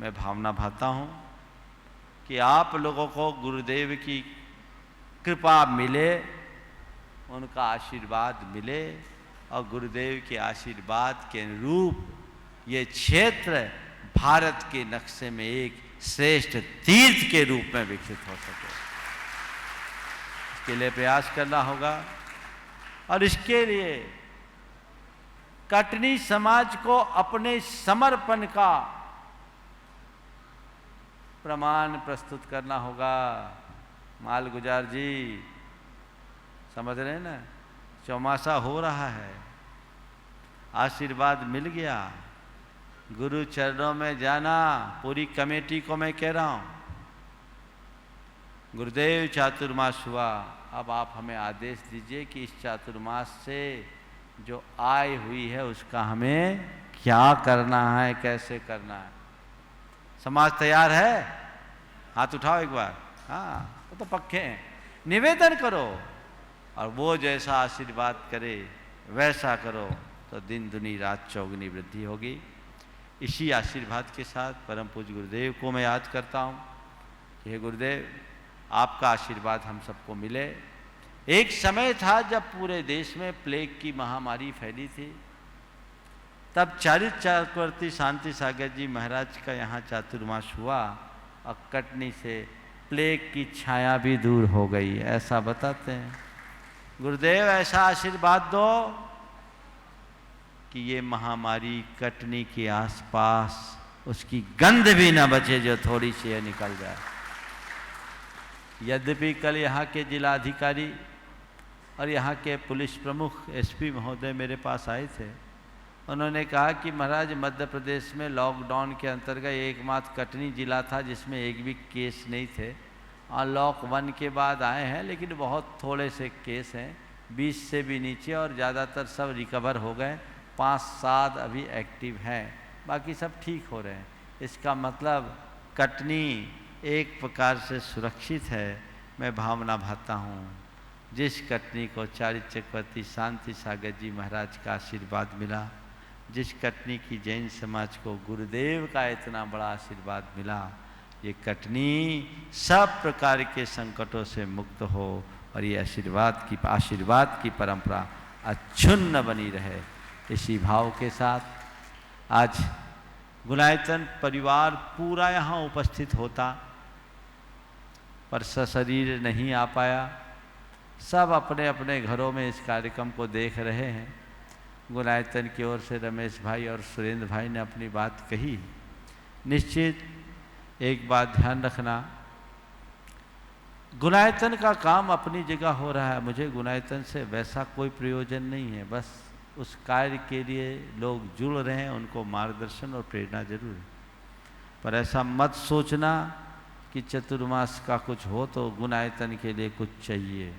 मैं भावना भाता हूँ कि आप लोगों को गुरुदेव की कृपा मिले, उनका आशीर्वाद मिले और गुरुदेव के आशीर्वाद के अनुरूप ये क्षेत्र भारत के नक्शे में एक श्रेष्ठ तीर्थ के रूप में विकसित हो सके। इसके लिए प्रयास करना होगा। और इसके लिए कटनी समाज को अपने समर्पण का प्रमाण प्रस्तुत करना होगा। माल गुजार जी समझ रहे हैं ना, चौमासा हो रहा है, आशीर्वाद मिल गया, गुरु चरणों में जाना। पूरी कमेटी को मैं कह रहा हूँ, गुरुदेव चातुर्मास हुआ, अब आप हमें आदेश दीजिए कि इस चातुर्मास से जो आय हुई है उसका हमें क्या करना है, कैसे करना है। समाज तैयार है? हाथ उठाओ एक बार। हाँ, वो तो पक्के हैं। निवेदन करो और वो जैसा आशीर्वाद करे वैसा करो तो दिन दुनी रात चौगुनी वृद्धि होगी। इसी आशीर्वाद के साथ परम पूज्य गुरुदेव को मैं याद करता हूँ कि हे गुरुदेव, आपका आशीर्वाद हम सबको मिले। एक समय था जब पूरे देश में प्लेग की महामारी फैली थी। तब चारित्र चक्रवर्ती शांति सागर जी महाराज का यहाँ चातुर्मास हुआ और कटनी से प्लेग की छाया भी दूर हो गई, ऐसा बताते हैं। गुरुदेव ऐसा आशीर्वाद दो कि ये महामारी कटनी के आसपास उसकी गंध भी न बचे, जो थोड़ी सी है निकल जाए। यद्यपि कल यहाँ के जिलाधिकारी और यहाँ के पुलिस प्रमुख एसपी महोदय मेरे पास आए थे। उन्होंने कहा कि महाराज मध्य प्रदेश में लॉकडाउन के अंतर्गत एकमात्र कटनी जिला था जिसमें एक भी केस नहीं थे, और लॉक 1 के बाद आए हैं, लेकिन बहुत थोड़े से केस हैं, 20 से भी नीचे, और ज़्यादातर सब रिकवर हो गए। 5-7 अभी एक्टिव हैं, बाकी सब ठीक हो रहे हैं। इसका मतलब कटनी एक प्रकार से सुरक्षित है। मैं भावना भाता हूँ जिस कटनी को चारित्र चक्रवर्ती शांति सागर जी महाराज का आशीर्वाद मिला, जिस कटनी की जैन समाज को गुरुदेव का इतना बड़ा आशीर्वाद मिला, ये कटनी सब प्रकार के संकटों से मुक्त हो और ये आशीर्वाद की परंपरा अक्षुण्ण बनी रहे। इसी भाव के साथ आज गुणायतन परिवार पूरा यहाँ उपस्थित होता, पर सशरीर नहीं आ पाया। सब अपने अपने घरों में इस कार्यक्रम को देख रहे हैं। गुणायतन की ओर से रमेश भाई और सुरेंद्र भाई ने अपनी बात कही। निश्चित एक बात ध्यान रखना, गुणायतन का काम अपनी जगह हो रहा है, मुझे गुणायतन से वैसा कोई प्रयोजन नहीं है। बस उस कार्य के लिए लोग जुड़ रहे हैं, उनको मार्गदर्शन और प्रेरणा जरूर है। पर ऐसा मत सोचना कि चतुर्मास का कुछ हो तो गुणायतन के लिए कुछ चाहिए।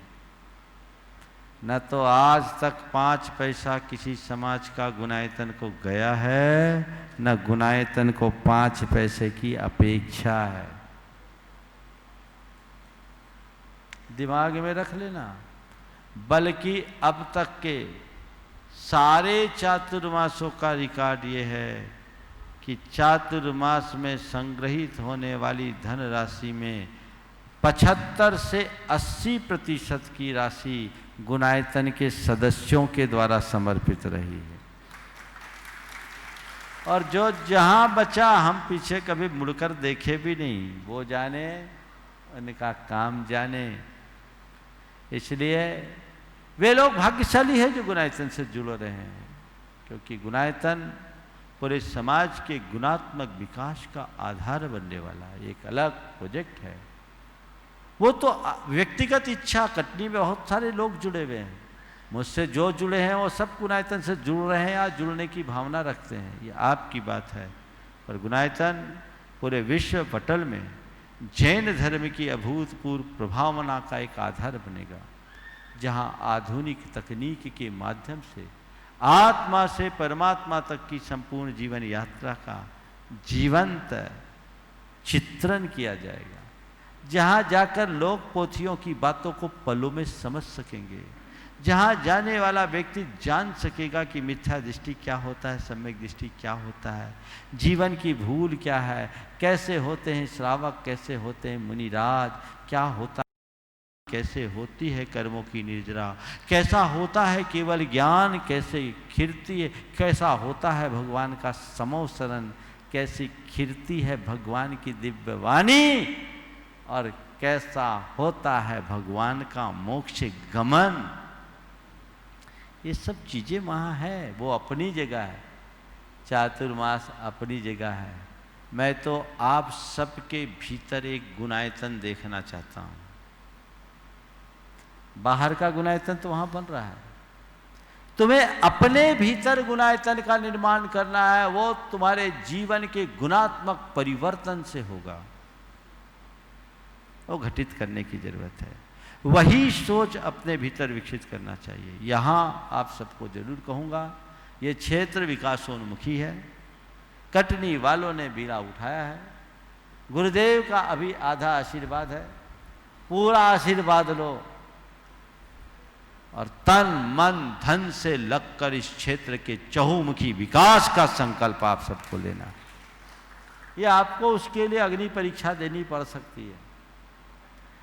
न तो आज तक 5 पैसा किसी समाज का गुणायतन को गया है, न गुणायतन को 5 पैसे की अपेक्षा है। दिमाग में रख लेना। बल्कि अब तक के सारे चातुर्मासों का रिकॉर्ड ये है कि चातुर्मास में संग्रहित होने वाली धनराशि में 75 से 80% की राशि गुणायतन के सदस्यों के द्वारा समर्पित रही है। और जो जहां बचा हम पीछे कभी मुड़कर देखे भी नहीं, वो जाने उनका काम जाने। इसलिए वे लोग भाग्यशाली हैं जो गुणायतन से जुड़ रहे हैं, क्योंकि गुणायतन पूरे समाज के गुणात्मक विकास का आधार बनने वाला एक अलग प्रोजेक्ट है। वो तो व्यक्तिगत इच्छा, कटनी में बहुत सारे लोग जुड़े हुए हैं, मुझसे जो जुड़े हैं वो सब गुणायतन से जुड़ रहे हैं या जुड़ने की भावना रखते हैं, ये आपकी बात है। पर गुणायतन पूरे विश्व पटल में जैन धर्म की अभूतपूर्व प्रभावना का एक आधार बनेगा, जहां आधुनिक तकनीक के माध्यम से आत्मा से परमात्मा तक की संपूर्ण जीवन यात्रा का जीवंत चित्रण किया जाएगा, जहां जाकर लोग पोथियों की बातों को पलों में समझ सकेंगे, जहां जाने वाला व्यक्ति जान सकेगा कि मिथ्या दृष्टि क्या होता है, सम्यक दृष्टि क्या होता है, जीवन की भूल क्या है, कैसे होते हैं श्रावक, कैसे होते हैं मुनिराज, क्या होता है, कैसे होती है कर्मों की निर्जरा, कैसा होता है केवल ज्ञान, कैसे खिरती है, कैसा होता है भगवान का समोसरण, कैसी खिरती है भगवान की दिव्य वाणी, और कैसा होता है भगवान का मोक्ष गमन। ये सब चीजें वहाँ है, वो अपनी जगह है, चातुर्मास अपनी जगह है। मैं तो आप सबके भीतर एक गुणायतन देखना चाहता हूँ। बाहर का गुणायतन तो वहां बन रहा है, तुम्हें अपने भीतर गुणायतन का निर्माण करना है। वो तुम्हारे जीवन के गुणात्मक परिवर्तन से होगा, वो घटित करने की जरूरत है। वही सोच अपने भीतर विकसित करना चाहिए। यहाँ आप सबको जरूर कहूँगा, ये क्षेत्र विकासोन्मुखी है। कटनी वालों ने बीड़ा उठाया है, गुरुदेव का अभी आधा आशीर्वाद है, पूरा आशीर्वाद लो और तन मन धन से लगकर इस क्षेत्र के चहुमुखी विकास का संकल्प आप सबको लेना। ये आपको उसके लिए अग्नि परीक्षा देनी पड़ सकती है।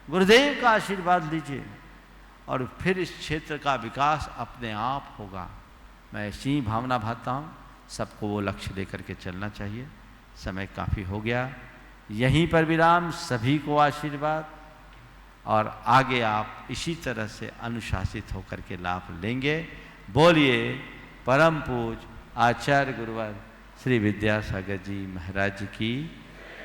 गुरुदेव का आशीर्वाद लीजिए और फिर इस क्षेत्र का विकास अपने आप होगा। मैं ऐसी ही भावना भाता हूँ, सबको वो लक्ष्य लेकर के चलना चाहिए। समय काफ़ी हो गया, यहीं पर विराम। सभी को आशीर्वाद, और आगे आप इसी तरह से अनुशासित होकर के लाभ लेंगे। बोलिए परम पूज आचार्य गुरुवर श्री विद्यासागर जी महाराज की